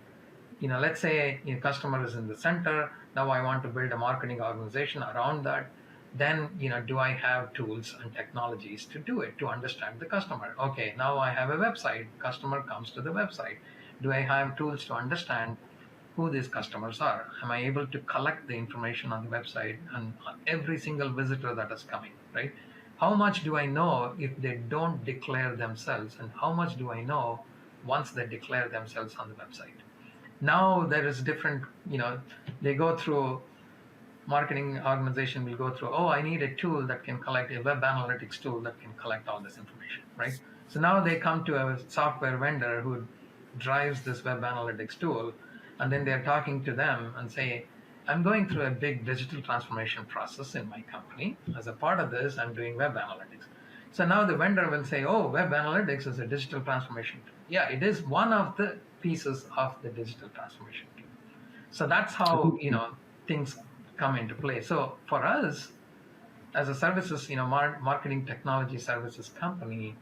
let's say your customer is in the center. Now I want to build a marketing organization around that. Then, do I have tools and technologies to do it, to understand the customer? Okay, now I have a website. Customer comes to the website. Do I have tools to understand who these customers are? Am I able to collect the information on the website and on every single visitor that is coming, right? How much do I know if they don't declare themselves, and how much do I know once they declare themselves on the website? Now there is different, they go through, marketing organization will go through, oh, I need a tool that can collect, a web analytics tool that can collect all this information, right? So now they come to a software vendor who drives this web analytics tool, and then they're talking to them and say, I'm going through a big digital transformation process in my company. As a part of this, I'm doing web analytics. So now the vendor will say, oh, web analytics is a digital transformation tool. Yeah, it is one of the pieces of the digital transformation tool. So that's how, things come into play. So for us, as a services, marketing technology services company,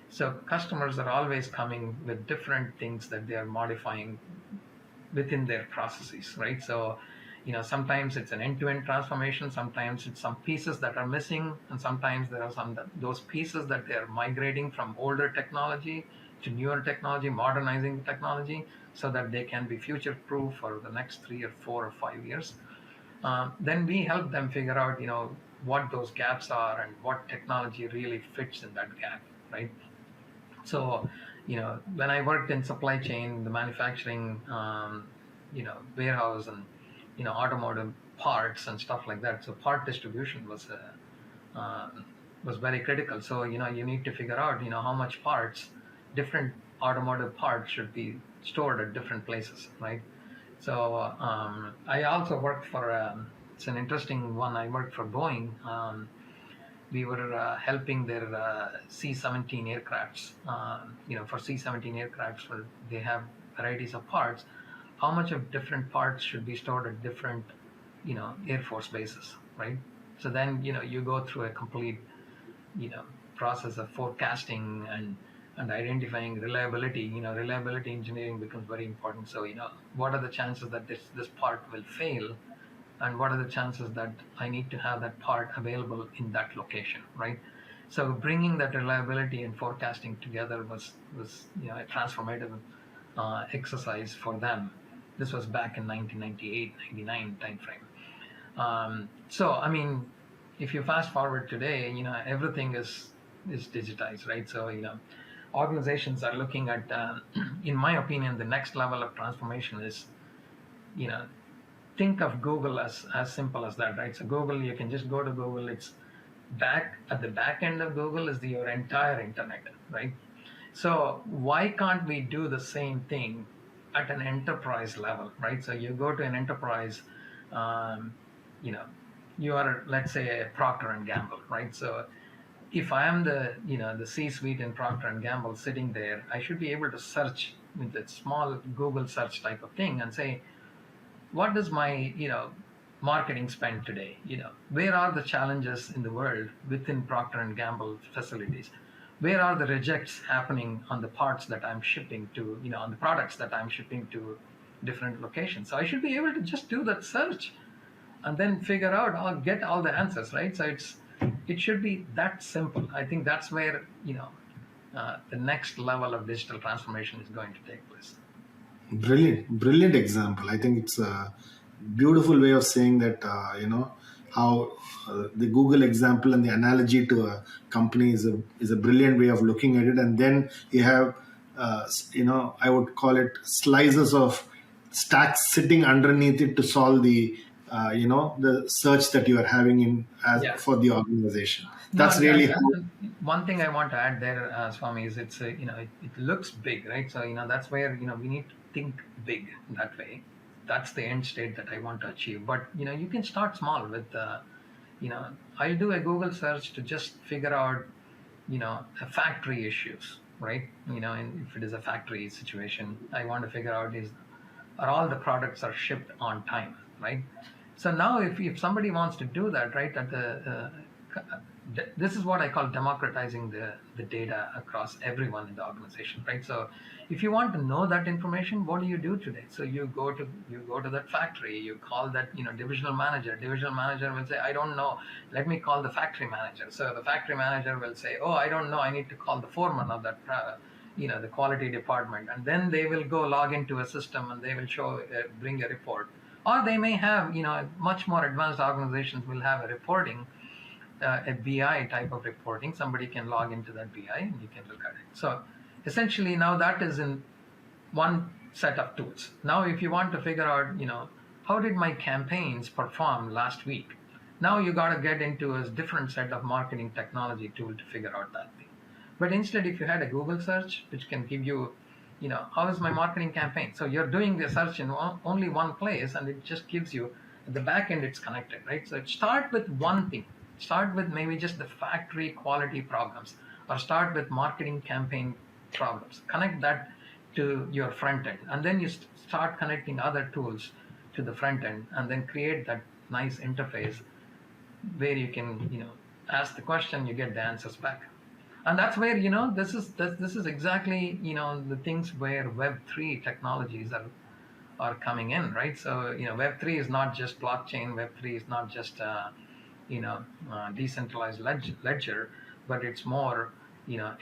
so customers are always coming with different things that they are modifying within their processes, right? So, sometimes it's an end-to-end transformation, sometimes it's some pieces that are missing, and sometimes there are those pieces that they're migrating from older technology to newer technology, modernizing the technology so that they can be future-proof for the next 3 or 4 or 5 years. Then we help them figure out, what those gaps are and what technology really fits in that gap, right? So, when I worked in supply chain, the manufacturing, warehouse, and automotive parts and stuff like that. So part distribution was very critical. So you need to figure out how much parts, different automotive parts should be stored at different places, right? So I also worked for it's an interesting one. I worked for Boeing. We were helping their C-17 aircrafts. For C-17 aircrafts, where they have varieties of parts, how much of different parts should be stored at different, Air Force bases, right? So then, you go through a complete, process of forecasting and identifying reliability. Reliability engineering becomes very important. So, what are the chances that this part will fail? And what are the chances that I need to have that part available in that location, right? So bringing that reliability and forecasting together was a transformative exercise for them. This was back in 1998, 99 timeframe. So I mean, if you fast forward today, everything is digitized, right? So organizations are looking at, in my opinion, the next level of transformation is, think of Google as simple as that, right? So Google, you can just go to Google. It's back at the back end of Google is your entire internet, right? So why can't we do the same thing at an enterprise level, right? So you go to an enterprise, you know, you are, let's say, a Procter and Gamble, right? So if I am the C-suite in Procter and Gamble sitting there, I should be able to search with a small Google search type of thing and say, what is my marketing spend today? Where are the challenges in the world within Procter and Gamble facilities? Where are the rejects happening on the parts that I'm shipping to, on the products that I'm shipping to different locations? So I should be able to just do that search and then figure out, or get all the answers, right? So it should be that simple. I think that's where the next level of digital transformation is going to take place. Brilliant example. I think it's a beautiful way of saying that, how the Google example and the analogy to a company is a brilliant way of looking at it. And then you have, I would call it slices of stacks sitting underneath it to solve the the search that you are having in as Yeah. for the organization. No, That's really how. and one thing I want to add there, Swami, is it's it looks big, right? So that's where we need to think big that way. That's the end state that I want to achieve. But you can start small with I'll do a Google search to just figure out a factory issues, right? And if it is a factory situation, I want to figure out is are all the products are shipped on time, right? So now if somebody wants to do that, right, at this is what I call democratizing the data across everyone in the organization, right? So if you want to know that information, what do you do today? So you go to that factory, you call that divisional manager. Divisional manager will say, I don't know, let me call the factory manager. So the factory manager will say, oh, I don't know, I need to call the foreman of that the quality department, and then they will go log into a system and they will bring a report. Or they may have much more advanced organizations will have a reporting, a BI type of reporting. Somebody can log into that BI and you can look at it. So essentially now that is in one set of tools. Now if you want to figure out how did my campaigns perform last week, now you got to get into a different set of marketing technology tool to figure out that thing. But instead, if you had a Google search which can give you how is my marketing campaign, so you're doing the search in only one place and it just gives you at the back end, it's connected, right? So start with one thing. Start with maybe just the factory quality problems, or start with marketing campaign problems. Connect that to your front end, and then you start connecting other tools to the front end, and then create that nice interface where you can ask the question, you get the answers back. And that's where this is exactly the things where Web3 technologies are coming in, right? So Web3 is not just blockchain. Web3 is not just decentralized ledger, but it's more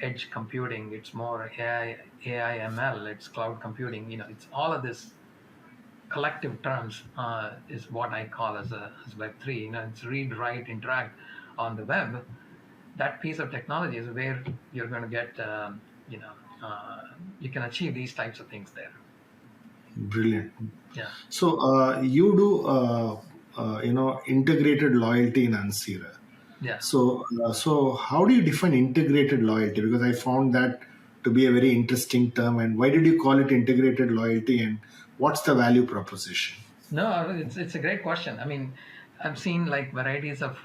edge computing. It's more AI ML. It's cloud computing. It's all of this collective terms is what I call as Web3. It's read, write, interact on the web. That piece of technology is where you're going to get you can achieve these types of things there. Brilliant. Yeah. So you do integrated loyalty in Ansira. Yeah. So how do you define integrated loyalty? Because I found that to be a very interesting term. And why did you call it integrated loyalty? And what's the value proposition? No, it's a great question. I mean, I've seen like varieties of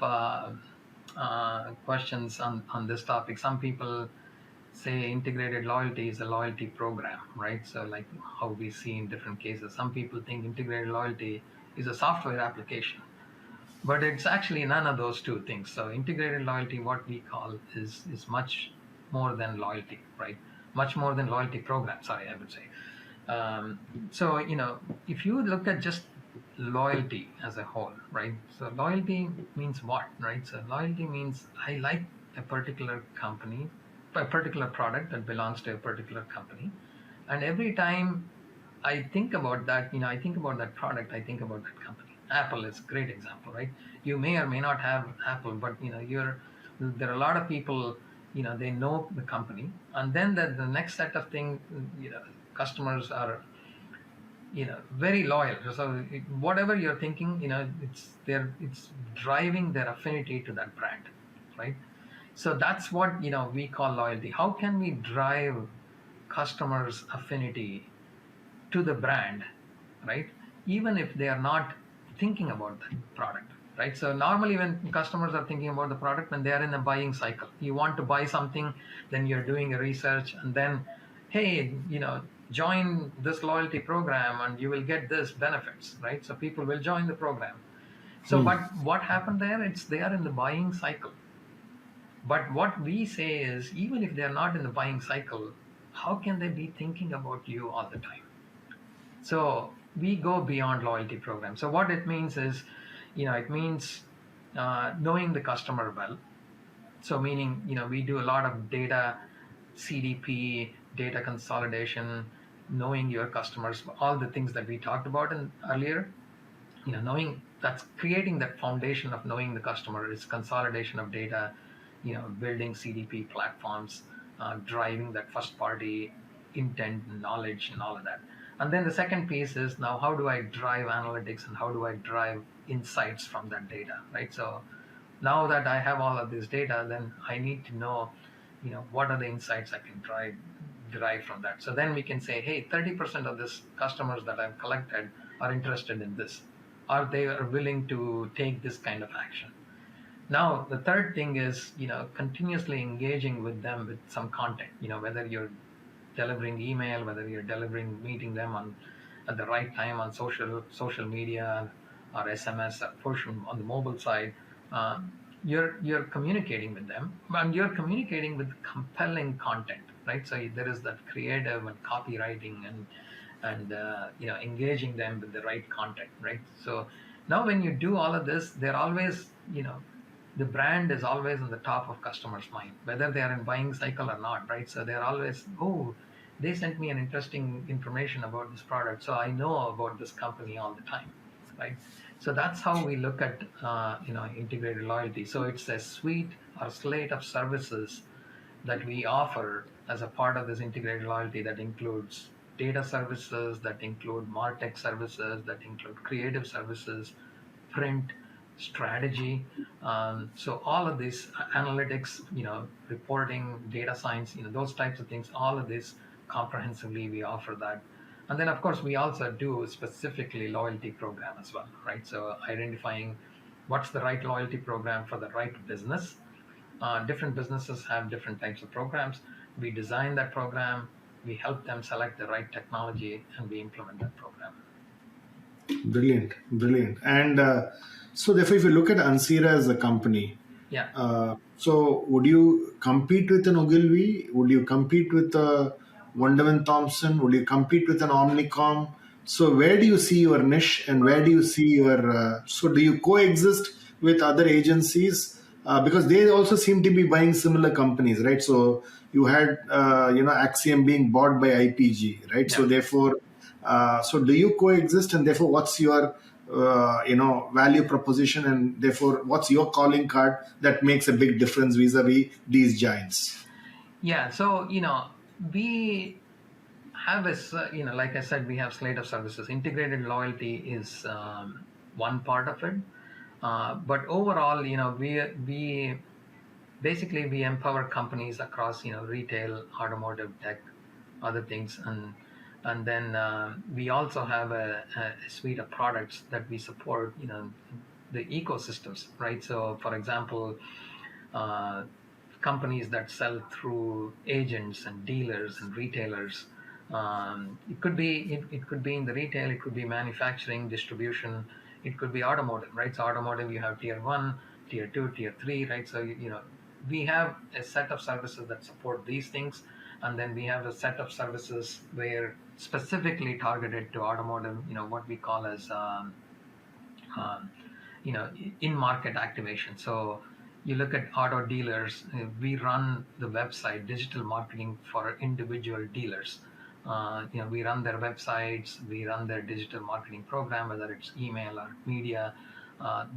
questions on this topic. Some people say integrated loyalty is a loyalty program, right? So like how we see in different cases. Some people think integrated loyalty is a software application, but it's actually none of those two things. So integrated loyalty, what we call, is much more than loyalty, right? Much more than loyalty program. Sorry, I would say. So if you look at just loyalty as a whole, right? So loyalty means what, right? So loyalty means I like a particular company, a particular product that belongs to a particular company, and every time I think about that, I think about that product, I think about that company. Apple is a great example, right? You may or may not have Apple, but there are a lot of people, they know the company, and then the next set of things, customers are very loyal. So whatever you're thinking, it's driving their affinity to that brand, right? So that's what we call loyalty. How can we drive customers' affinity to the brand, right? Even if they are not thinking about the product, right? So normally when customers are thinking about the product, when they are in a buying cycle, you want to buy something, then you're doing a research, and then, hey, join this loyalty program and you will get this benefits, right? So people will join the program. So, but what happened there? They are in the buying cycle. But what we say is, even if they are not in the buying cycle, how can they be thinking about you all the time? So we go beyond loyalty program. So what it means is, it means knowing the customer well. So meaning, we do a lot of data, CDP, data consolidation, knowing your customers, all the things that we talked about earlier. Knowing, that's creating that foundation of knowing the customer is consolidation of data, building CDP platforms, driving that first party intent, knowledge, and all of that. And then the second piece is, now how do I drive analytics, and how do I drive insights from that data, right? So now that I have all of this data, then I need to know, what are the insights I can derive from that. So then we can say, hey, 30% of this customers that I've collected are interested in this, or they are willing to take this kind of action. Now, the third thing is, continuously engaging with them with some content, whether you're delivering email, whether you're meeting them at the right time on social media or SMS or push on the mobile side. Uh, you're communicating with them, and you're communicating with compelling content, right? So there is that creative and copywriting and engaging them with the right content, right? So now when you do all of this, they're always, the brand is always on the top of customers' mind, whether they are in buying cycle or not, right? So they're always, oh, they sent me an interesting information about this product, so I know about this company all the time, right? So that's how we look at integrated loyalty. So it's a suite or slate of services that we offer as a part of this integrated loyalty that includes data services, that include martech services, that include creative services, print, strategy. So all of this analytics, reporting, data science, those types of things, all of this comprehensively we offer that. And then of course we also do specifically loyalty program as well, right? So identifying what's the right loyalty program for the right business. Different businesses have different types of programs. We design that program, we help them select the right technology, and we implement that program. Brilliant, brilliant. And so, therefore, if you look at Ansira as a company, Yeah. so would you compete with an Ogilvy? Would you compete with a Wunderman Thompson? Would you compete with an Omnicom? So, where do you see your niche, and where do you see your? So, do you coexist with other agencies? Because they also seem to be buying similar companies, right? So you had, Axiom being bought by IPG, right? Yeah. So therefore, so do you coexist, and therefore, what's your value proposition, and therefore, what's your calling card that makes a big difference vis-a-vis these giants? Yeah. So, we have like I said, we have slate of services. Integrated loyalty is one part of it. But overall, we basically we empower companies across, retail, automotive, tech, other things, and then we also have a suite of products that we support, the ecosystems, right? So, for example, uh, companies that sell through agents and dealers and retailers. It could be in the retail, it could be manufacturing, distribution, it could be automotive, right? So automotive, you have tier one, tier two, tier three, right? So we have a set of services that support these things, and then we have a set of services where specifically targeted to automotive, what we call as um, in market activation. So you look at auto dealers, we run the website digital marketing for individual dealers. We run their websites, we run their digital marketing program, whether it's email or media,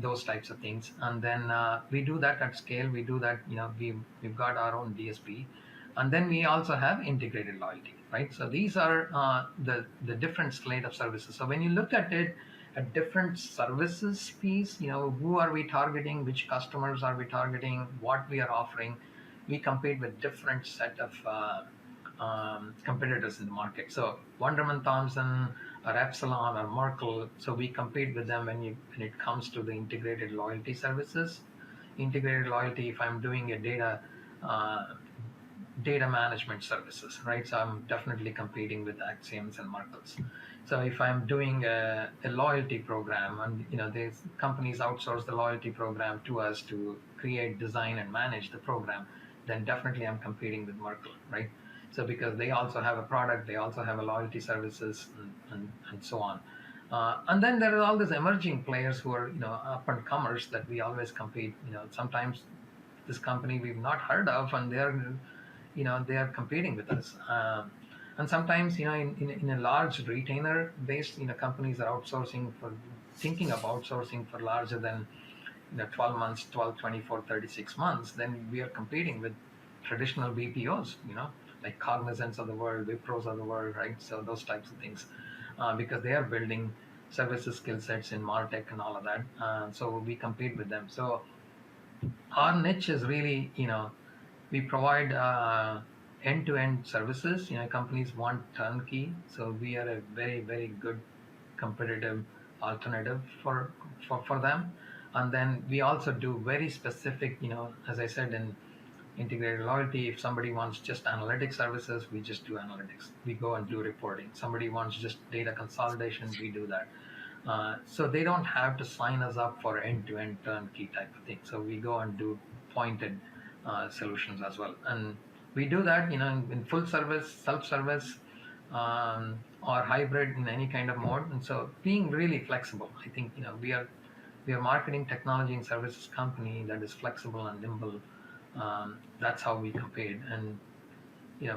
those types of things. And then we do that at scale. We do that, we've got our own DSP. And then we also have integrated loyalty, right? So these are the different slate of services. So when you look at it, a different services piece, who are we targeting, which customers are we targeting, what we are offering, we compete with different set of competitors in the market. So Wunderman Thompson or Epsilon or Merkle, so we compete with them when it comes to the integrated loyalty services. Integrated loyalty, if I'm doing a uh, data management services, right? So I'm definitely competing with Axioms and Merkles. So if I'm doing a loyalty program, and these companies outsource the loyalty program to us to create, design, and manage the program, then definitely I'm competing with Merkle, right? So because they also have a product, they also have a loyalty services, and so on. And then there are all these emerging players who are up and comers that we always compete. Sometimes this company we've not heard of, and they are competing with us. And sometimes, in a large retainer based, companies are thinking of outsourcing for larger than 12 months, 12, 24, 36 months. Then we are competing with traditional BPOs, like Cognizants of the world, Wipros of the world, right? So those types of things, because they are building services skill sets in Martech and all of that. So we compete with them. So our niche is really, we provide end-to-end services. Companies want turnkey, so we are a very, very good competitive alternative for them. And then we also do very specific, as I said, in integrated loyalty. If somebody wants just analytics services, we just do analytics. We go and do reporting. Somebody wants just data consolidation, we do that. So they don't have to sign us up for end-to-end turnkey type of thing. So we go and do pointed solutions as well, and we do that, in full service, self-service, or hybrid, in any kind of mode. And so being really flexible, I think, we are marketing technology and services company that is flexible and nimble. That's how we compete, and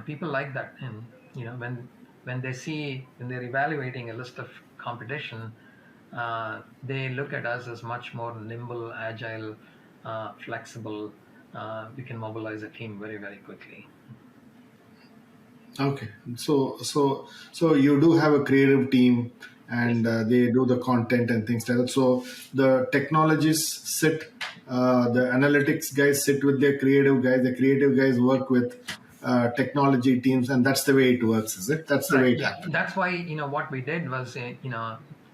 people like that. And when they're evaluating a list of competition, they look at us as much more nimble, agile, flexible. We can mobilize a team very, very quickly. Okay, so you do have a creative team, Yes. and they do the content and things like that. So the technologists sit, the analytics guys sit with their creative guys. The creative guys work with technology teams, and that's the way it works, is it? That's the Right. way it Yeah. happens. That's why, what we did was,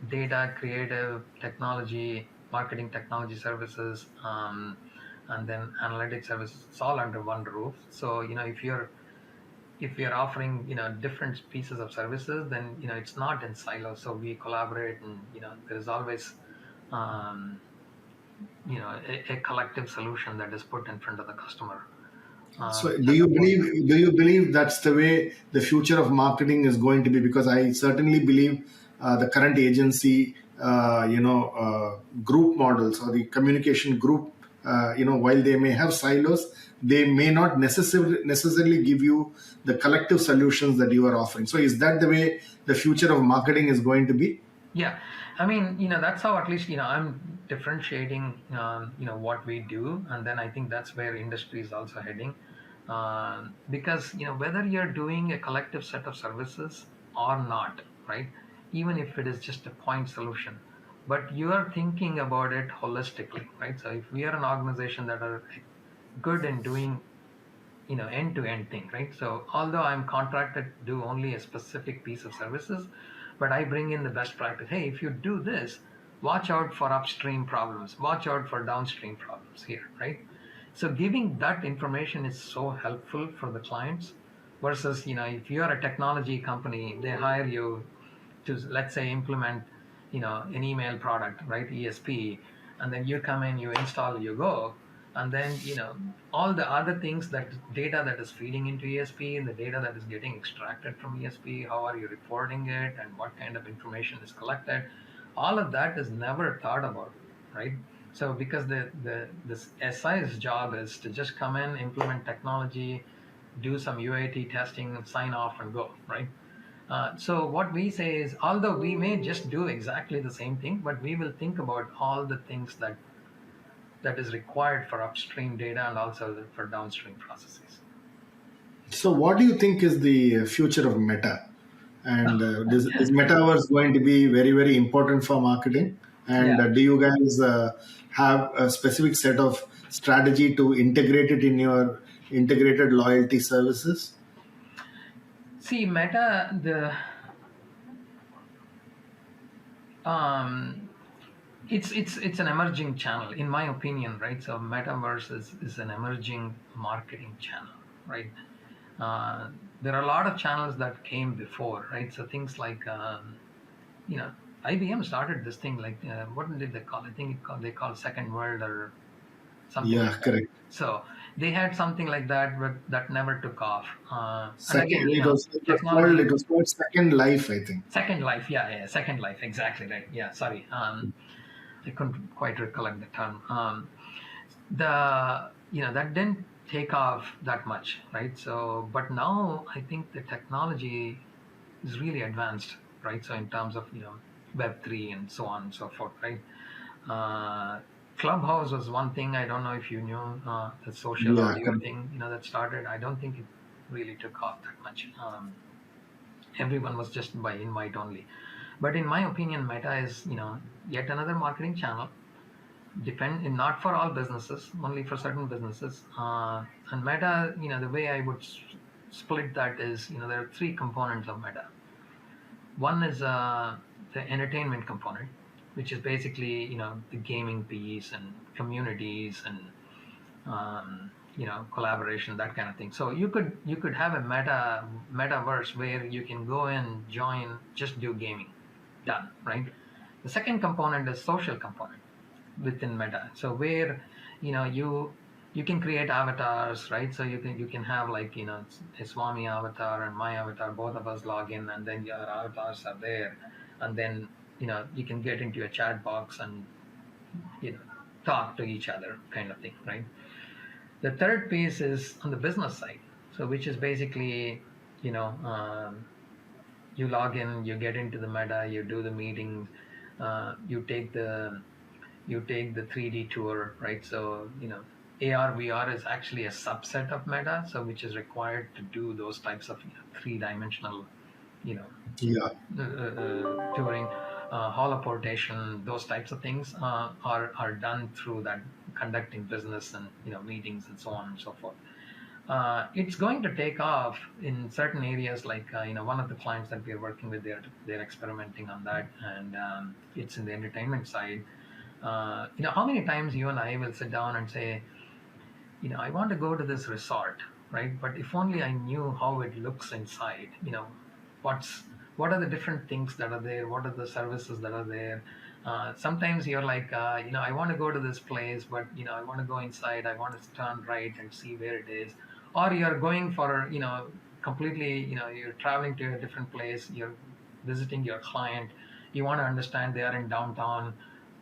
data, creative, technology, marketing, technology services, and then analytics services. It's all under one roof. So, if you're offering, different pieces of services, then, it's not in silos. So we collaborate, and, there's always, um, a collective solution that is put in front of the customer. So So that's what we do. do you believe that's the way the future of marketing is going to be? Because I certainly believe the current agency, group models or the communication group, while they may have silos, they may not necessarily give you the collective solutions that you are offering. So is that the way the future of marketing is going to be? Yeah, I mean, that's how, at least, I'm differentiating, what we do, and then I think that's where industry is also heading, because, whether you're doing a collective set of services or not, right? Even if it is just a point solution, but you are thinking about it holistically, right? So if we are an organization that are good in doing, end to end thing, right? So although I'm contracted to do only a specific piece of services, but I bring in the best practice. Hey, if you do this, watch out for upstream problems, watch out for downstream problems here, right? So giving that information is so helpful for the clients, versus, if you're a technology company, they hire you to, let's say, implement, an email product, right? ESP, and then you come in, you install, you go, and then, all the other things, that data that is feeding into ESP, and the data that is getting extracted from ESP, how are you reporting it, and what kind of information is collected, all of that is never thought about, right? So because this SI's job is to just come in, implement technology, do some UAT testing, sign off, and go, right? So what we say is, although we may just do exactly the same thing, but we will think about all the things that is required for upstream data, and also for downstream processes. So, what do you think is the future of Meta? And is metaverse going to be very, very important for marketing? And Yeah. do you guys have a specific set of strategy to integrate it in your integrated loyalty services? See, Meta, um, it's an emerging channel, in my opinion, right? So metaverse is an emerging marketing channel, right? Uh, there are a lot of channels that came before, right? So things like, you know, IBM started this thing, like, what did they call? I think they call Second World or something Yeah, like that. correct. So they had something like that, but that never took off. And Second, again, it technology. was called Second Life, I think. Second Life, yeah, yeah, Second Life, exactly right. Yeah, sorry, I couldn't quite recollect the term. That didn't take off that much, right? So, but now I think the technology is really advanced, right? So in terms of, Web3 and so on and so forth, right? Uh, Clubhouse was one thing. I don't know if you knew, the social Yeah, audio correct. thing, that started. I don't think it really took off that much. Everyone was just by invite only. But in my opinion, Meta is, yet another marketing channel. Not for all businesses, only for certain businesses. And Meta, the way I would split that is, there are three components of Meta. One is the entertainment component, which is basically, the gaming piece and communities and collaboration, that kind of thing. So you could have a metaverse where you can go and join, just do gaming, done, right? The second component is social component within Meta. So where you can create avatars, right? So you can have, like, a Swami avatar and my avatar, both of us log in, and then your avatars are there, and then you can get into a chat box and you know talk to each other, kind of thing, right? The third piece is on the business side, so which is basically, you know you log in, you get into the Meta, you do the meetings, you take the 3D tour, right? So AR VR is actually a subset of Meta, so which is required to do those types of three-dimensional, you know, Yeah. touring, holoportation, those types of things are done through that, conducting business and meetings and so on and so forth. It's going to take off in certain areas, like one of the clients that we are working with, they're experimenting on that, and it's in the entertainment side. How many times you and I will sit down and say, I want to go to this resort, right? But if only I knew how it looks inside, what's what are the different things that are there, what are the services that are there. Sometimes you're like, I want to go to this place, but I want to go inside, I want to turn right and see where it is. Or you're going for, completely, you're traveling to a different place, you're visiting your client, you want to understand they are in downtown,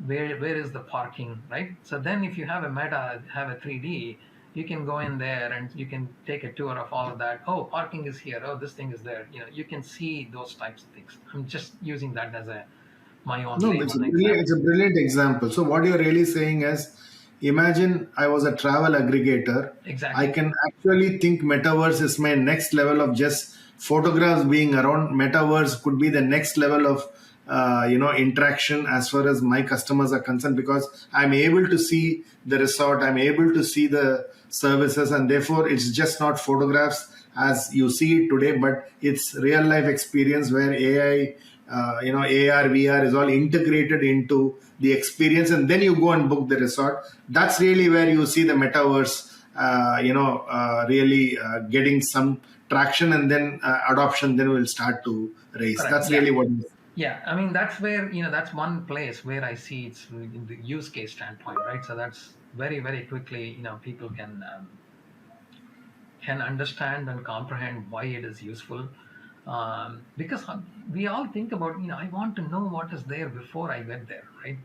where is the parking, right? So then if you have a Meta, have a 3D, you can go in there and you can take a tour of all of that. Oh, parking is here, oh, this thing is there. You can see those types of things. I'm just using that as a my own No, it's a layman brilliant, it's example. a brilliant example. So what you're really saying is, imagine I was a travel aggregator. I Exactly. can actually think metaverse is my next level of just photographs being around. Metaverse could be the next level of interaction as far as my customers are concerned, because I'm able to see the resort, I'm able to see the services, and therefore it's just not photographs as you see it today, but it's real life experience where AI, AR, VR is all integrated into the experience, and then you go and book the resort. That's really where you see the metaverse, really getting some traction, and then adoption then will start to raise. Correct. That's Yeah. really what. Yeah. I mean, that's where, that's one place where I see it's in the use case standpoint, right? So that's very, very quickly, people can understand and comprehend why it is useful. Because we all think about, I want to know what is there before I get there, right?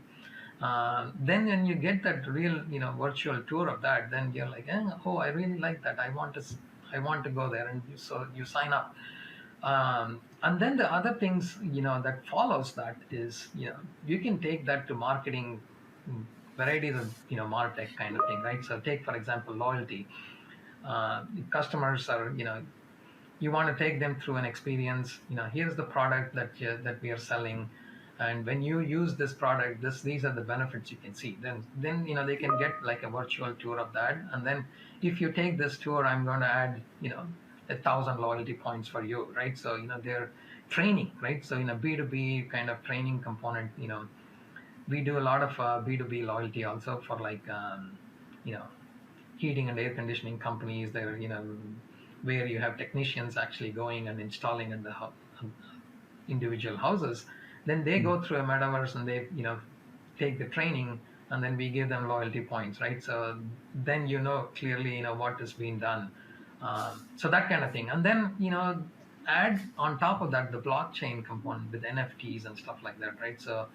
Then when you get that real, virtual tour of that, then you're like, oh, I really like that. I want to go there, and so you sign up. And then the other things, that follows that is, you can take that to marketing, varieties of, martech kind of thing, right? So take, for example, loyalty. Customers are, you want to take them through an experience. Here's the product that we are selling, and when you use this product, these are the benefits you can see. Then they can get like a virtual tour of that, and then if you take this tour, I'm going to add 1,000 loyalty points for you, right? So they're training, right? So in a B2B kind of training component, we do a lot of B2B loyalty also for, like, you know heating and air conditioning companies. There, where you have technicians actually going and installing in the individual houses. Then they go through a metaverse and they, take the training, and then we give them loyalty points, right? So then clearly what is being done. So that kind of thing, and then add on top of that the blockchain component with NFTs and stuff like that, right? So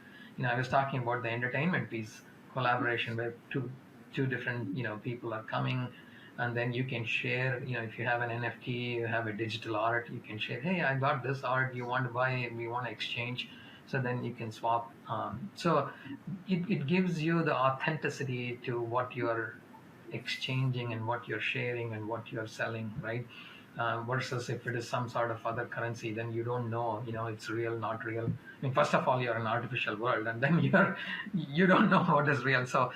I was talking about the entertainment piece, collaboration where two different people are coming, and then you can share, if you have an NFT, you have a digital art, you can share, hey, I got this art, you want to buy it, we want to exchange. So then you can swap. So it gives you the authenticity to what you're exchanging and what you're sharing and what you're selling, right? versus if it is some sort of other currency, then you don't know, it's real, not real. I mean, first of all, you're an artificial world, and then you don't know what is real. So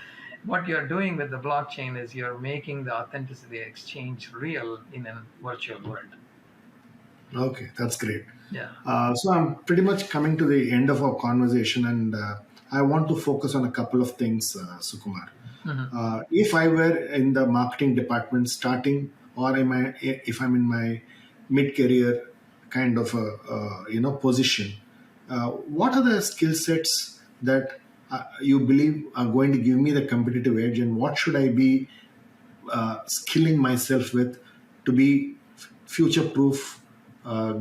what you're doing with the blockchain is you're making the authenticity exchange real in a virtual world. Okay, that's great. Yeah. So I'm pretty much coming to the end of our conversation, and I want to focus on a couple of things, Sukumar. Hmm. If I were in the marketing department starting, or if I'm in my mid-career kind of position, what are the skill sets that you believe are going to give me the competitive edge, and what should I be skilling myself with to be future proof,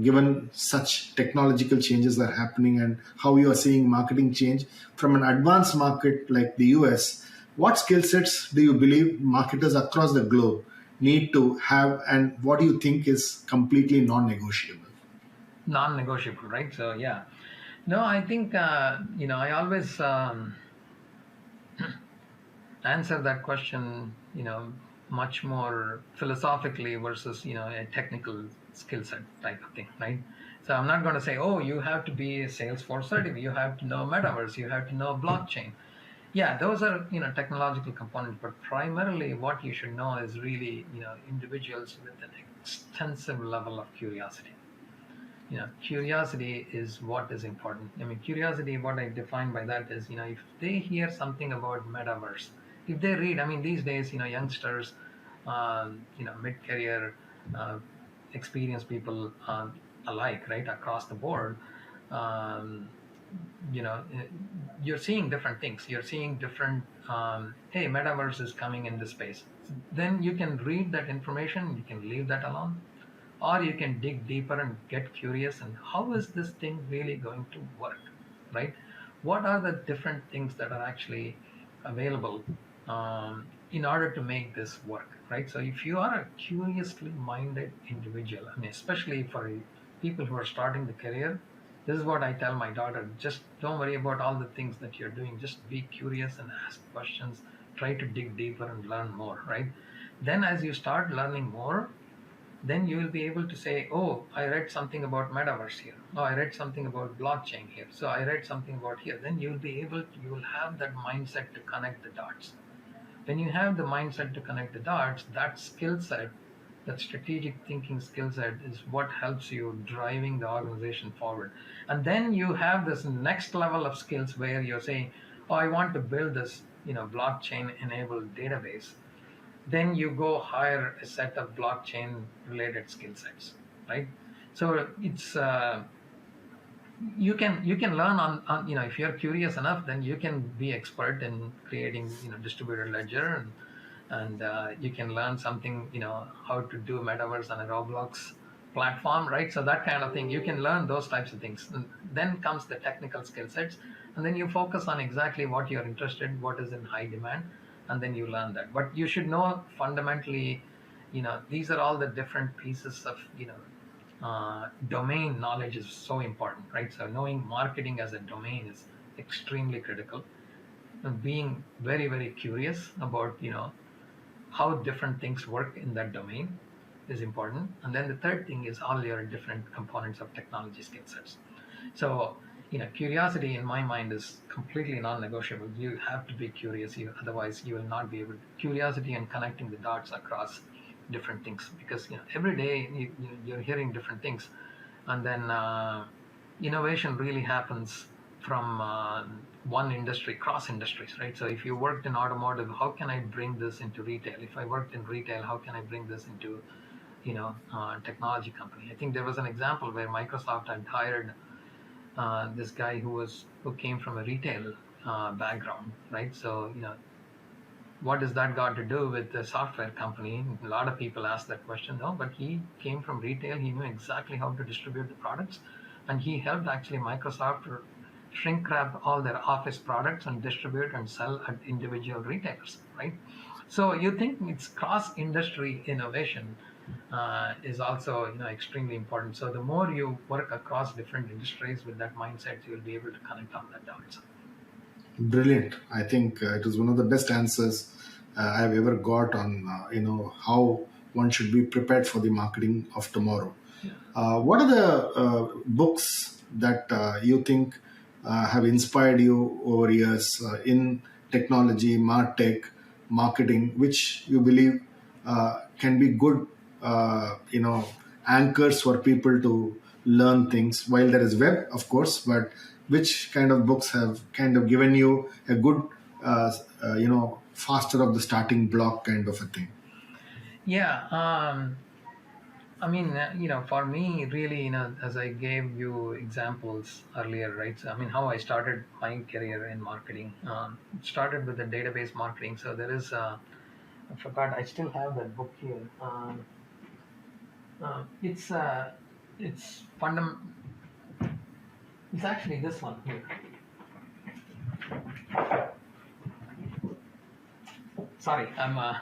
given such technological changes that are happening and how you are seeing marketing change from an advanced market like the US? What skill sets do you believe marketers across the globe need to have, and what do you think is completely non-negotiable? Non-negotiable, right? So yeah, no, I think I always answer that question, much more philosophically versus, a technical skill set type of thing, right? So I'm not going to say, oh, you have to be a Salesforce certificate, you have to know metaverse, you have to know blockchain. Yeah, those are, technological components, but primarily what you should know is really, individuals with an extensive level of curiosity. Curiosity is what is important. I mean, curiosity, what I define by that is, if they hear something about metaverse, if they read, I mean, these days, youngsters, mid-career, uh, experienced people alike, right, across the board, um, you know, eh, you're seeing different things. You're seeing different, hey, metaverse is coming in this space. Then you can read that information, you can leave that alone, or you can dig deeper and get curious and how is this thing really going to work, right? What are the different things that are actually available in order to make this work, right? So if you are a curiously minded individual, I mean, especially for people who are starting the career, this is what I tell my daughter: just don't worry about all the things that you're doing, just be curious and ask questions, try to dig deeper and learn more, right? Then as you start learning more, then you will be able to say, oh, I read something about metaverse here. Oh, I read something about blockchain here. So I read something about here. Then you will have that mindset to connect the dots. When you have the mindset to connect the dots, that skill set, that strategic thinking skill set is what helps you driving the organization forward. And then you have this next level of skills where you're saying, oh, I want to build this, blockchain enabled database. Then you go hire a set of blockchain related skill sets, right? So it's you can learn on, if you're curious enough, then you can be expert in creating, distributed ledger, and you can learn something, how to do metaverse on a Roblox platform, right? So that kind of thing, you can learn those types of things. And then comes the technical skill sets, and then you focus on exactly what you're interested, what is in high demand, and then you learn that. But you should know fundamentally, these are all the different pieces of, domain knowledge is so important, right? So knowing marketing as a domain is extremely critical, and being very, very curious about, how different things work in that domain is important. And then the third thing is all your different components of technology skill sets. So, curiosity in my mind is completely non-negotiable. You have to be curious, otherwise you will not be able to. Curiosity and connecting the dots across different things, because every day you're hearing different things, and then innovation really happens from one industry, cross industries, right? So if you worked in automotive, how can I bring this into retail? If I worked in retail, how can I bring this into technology company? I think there was an example where Microsoft had hired this guy who came from a retail background, right? So what does that got to do with the software company? A lot of people ask that question. No, but he came from retail. He knew exactly how to distribute the products, and he helped actually Microsoft shrink wrap all their Office products and distribute and sell at individual retailers, right? So you think it's cross-industry innovation is also extremely important. So the more you work across different industries with that mindset, you'll be able to connect all the dots. Brilliant. I think it was one of the best answers I've ever got on how one should be prepared for the marketing of tomorrow. Yeah. What are the books that you think have inspired you over years in technology, martech, marketing, which you believe can be good, anchors for people to learn things? While there is web, of course, but which kind of books have kind of given you a good, faster of the starting block kind of a thing? Yeah. I mean, for me, really, as I gave you examples earlier, right? So, I mean, how I started my career in marketing. It started with the database marketing. So there is, I forgot, I still have that book here. It's fundam. It's actually this one here. Sorry, I'm Right.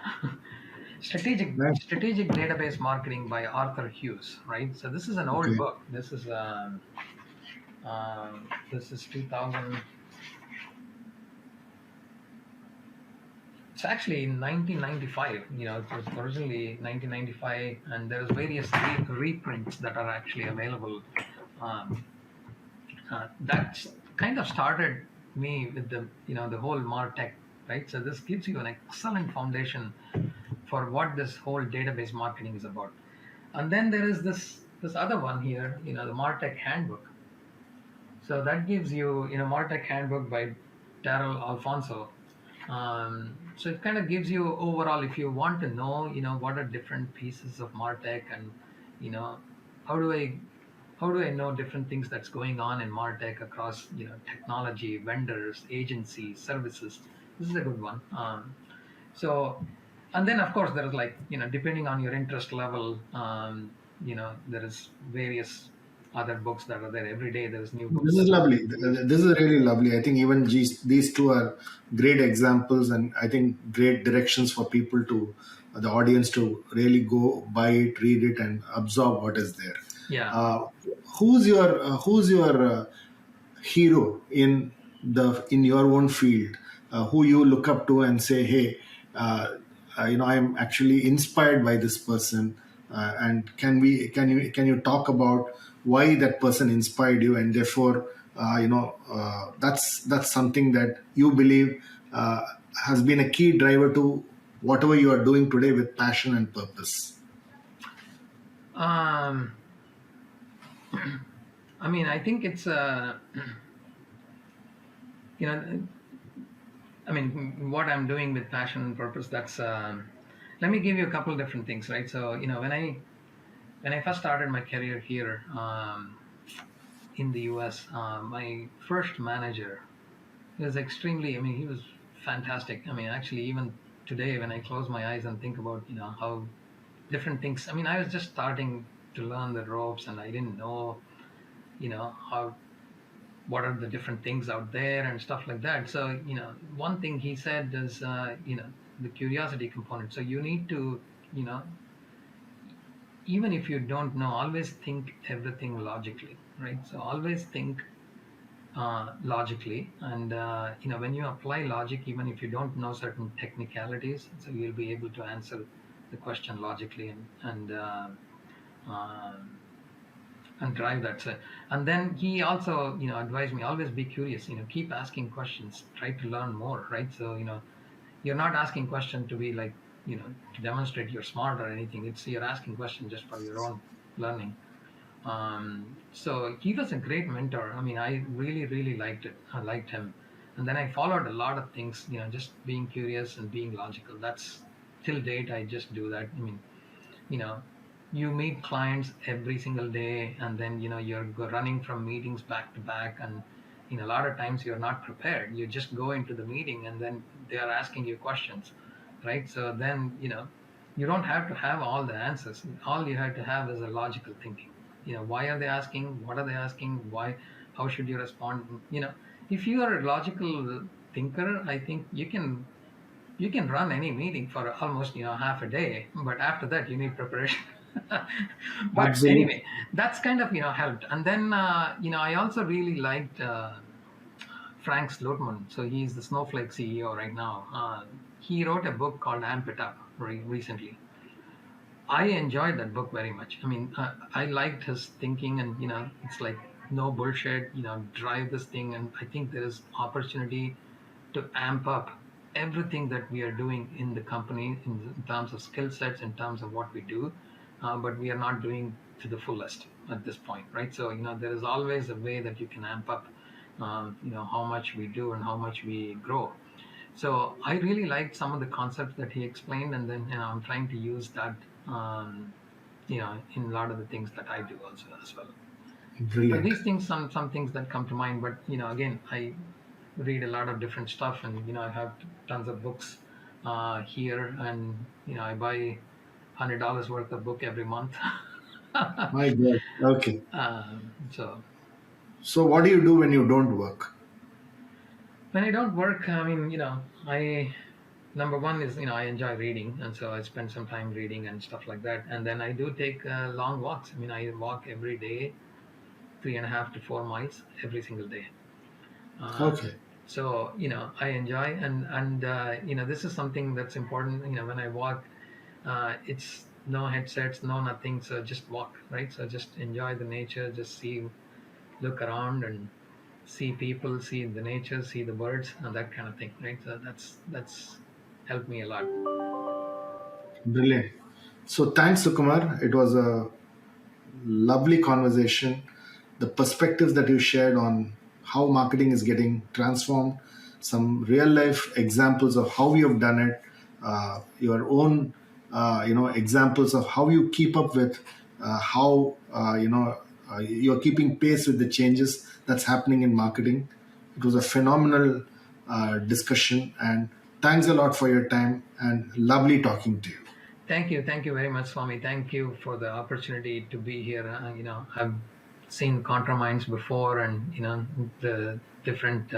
strategic database marketing by Arthur Hughes, right? So this is an old Okay. book. This is 2000. It's actually in 1995. It was originally 1995, and there's various reprints that are actually available. Um, that kind of started me with the whole Martech, right? So this gives you an excellent foundation for what this whole database marketing is about. And then there is this other one here, the Martech Handbook. So that gives you, Martech Handbook by Daryl Alfonso. So it kind of gives you overall, if you want to know, what are different pieces of Martech, and you know, how do I how do I know different things that's going on in Martech across, technology, vendors, agencies, services. This is a good one. So, and then of course there is, like, depending on your interest level, there is various other books that are there every day. There's new This books is that are lovely. released. This is really lovely. I think even these two are great examples, and I think great directions for people to the audience to really go buy it, read it, and absorb what is there. Yeah. Uh, who's your hero in your own field, who you look up to and say, hey, I'm actually inspired by this person, and can you talk about why that person inspired you, and therefore that's something that you believe has been a key driver to whatever you are doing today with passion and purpose. Um, I mean, I think it's you know, I mean, what I'm doing with passion and purpose. That's Let me give you a couple of different things, right? So, when I first started my career here in the U.S., my first manager was extremely. I mean, he was fantastic. I mean, actually, even today, when I close my eyes and think about, how different things. I mean, I was just starting to learn the ropes, and I didn't know, how what are the different things out there and stuff like that. So, one thing he said is, the curiosity component. So you need to, you know, even if you don't know, always think everything logically, right? So always think logically, and when you apply logic, even if you don't know certain technicalities, so you'll be able to answer the question logically, um, and drive that. So, and then he also, advised me, always be curious, keep asking questions, try to learn more, right? So, you're not asking question to be like, to demonstrate you're smart or anything. It's You're asking question just for your own learning. So he was a great mentor. I mean, I really, really liked it. I liked him. And then I followed a lot of things, just being curious and being logical. That's till date, I just do that. I mean, you know you meet clients every single day, and then you're running from meetings back to back, and a lot of times you're not prepared. You just go into the meeting, and then they are asking you questions, right? So then you don't have to have all the answers. All you have to have is a logical thinking. Why are they asking? What are they asking? Why? How should you respond? If you are a logical thinker, I think you can run any meeting for almost half a day, but after that you need preparation. But Absolutely. anyway, that's kind of helped. And then I also really liked Frank Slotman. So he's the Snowflake CEO right now. He wrote a book called Amp It Up recently. I enjoyed that book very much. I mean, I liked his thinking, and it's like no bullshit. Drive this thing, and I think there is opportunity to amp up everything that we are doing in the company in terms of skill sets, in terms of what we do, but we are not doing to the fullest at this point, right? So there is always a way that you can amp up, how much we do and how much we grow. So I really liked some of the concepts that he explained, and then I'm trying to use that, um, in a lot of the things that I do also as well. So Brilliant. these things, some things that come to mind, but again, I read a lot of different stuff, and I have tons of books here, and I buy $100 worth of book every month. My God. Okay. So So, what do you do when you don't work? when I don't work, I mean, I number one is I enjoy reading, and so I spend some time reading and stuff like that, and then I do take long walks. I mean, I walk every day, 3.5 to 4 miles every single day. Uh, Okay. so I enjoy, and this is something that's important. When I walk, it's no headsets, no nothing. So just walk, right? So just enjoy the nature, just look around and see people, see the nature, see the birds, and that kind of thing, right? So that's helped me a lot. Brilliant. So, thanks, Sukumar. It was a lovely conversation. The perspectives that you shared on how marketing is getting transformed, some real life examples of how you have done it, your own examples of how you keep up with how you're keeping pace with the changes that's happening in marketing. It was a phenomenal discussion, and thanks a lot for your time and lovely talking to you. Thank you very much, Swami. Thank you for the opportunity to be here. I've seen ContraMinds before, and the different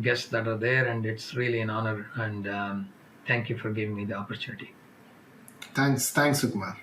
guests that are there, and it's really an honor. And thank you for giving me the opportunity. Thanks, Sukumar.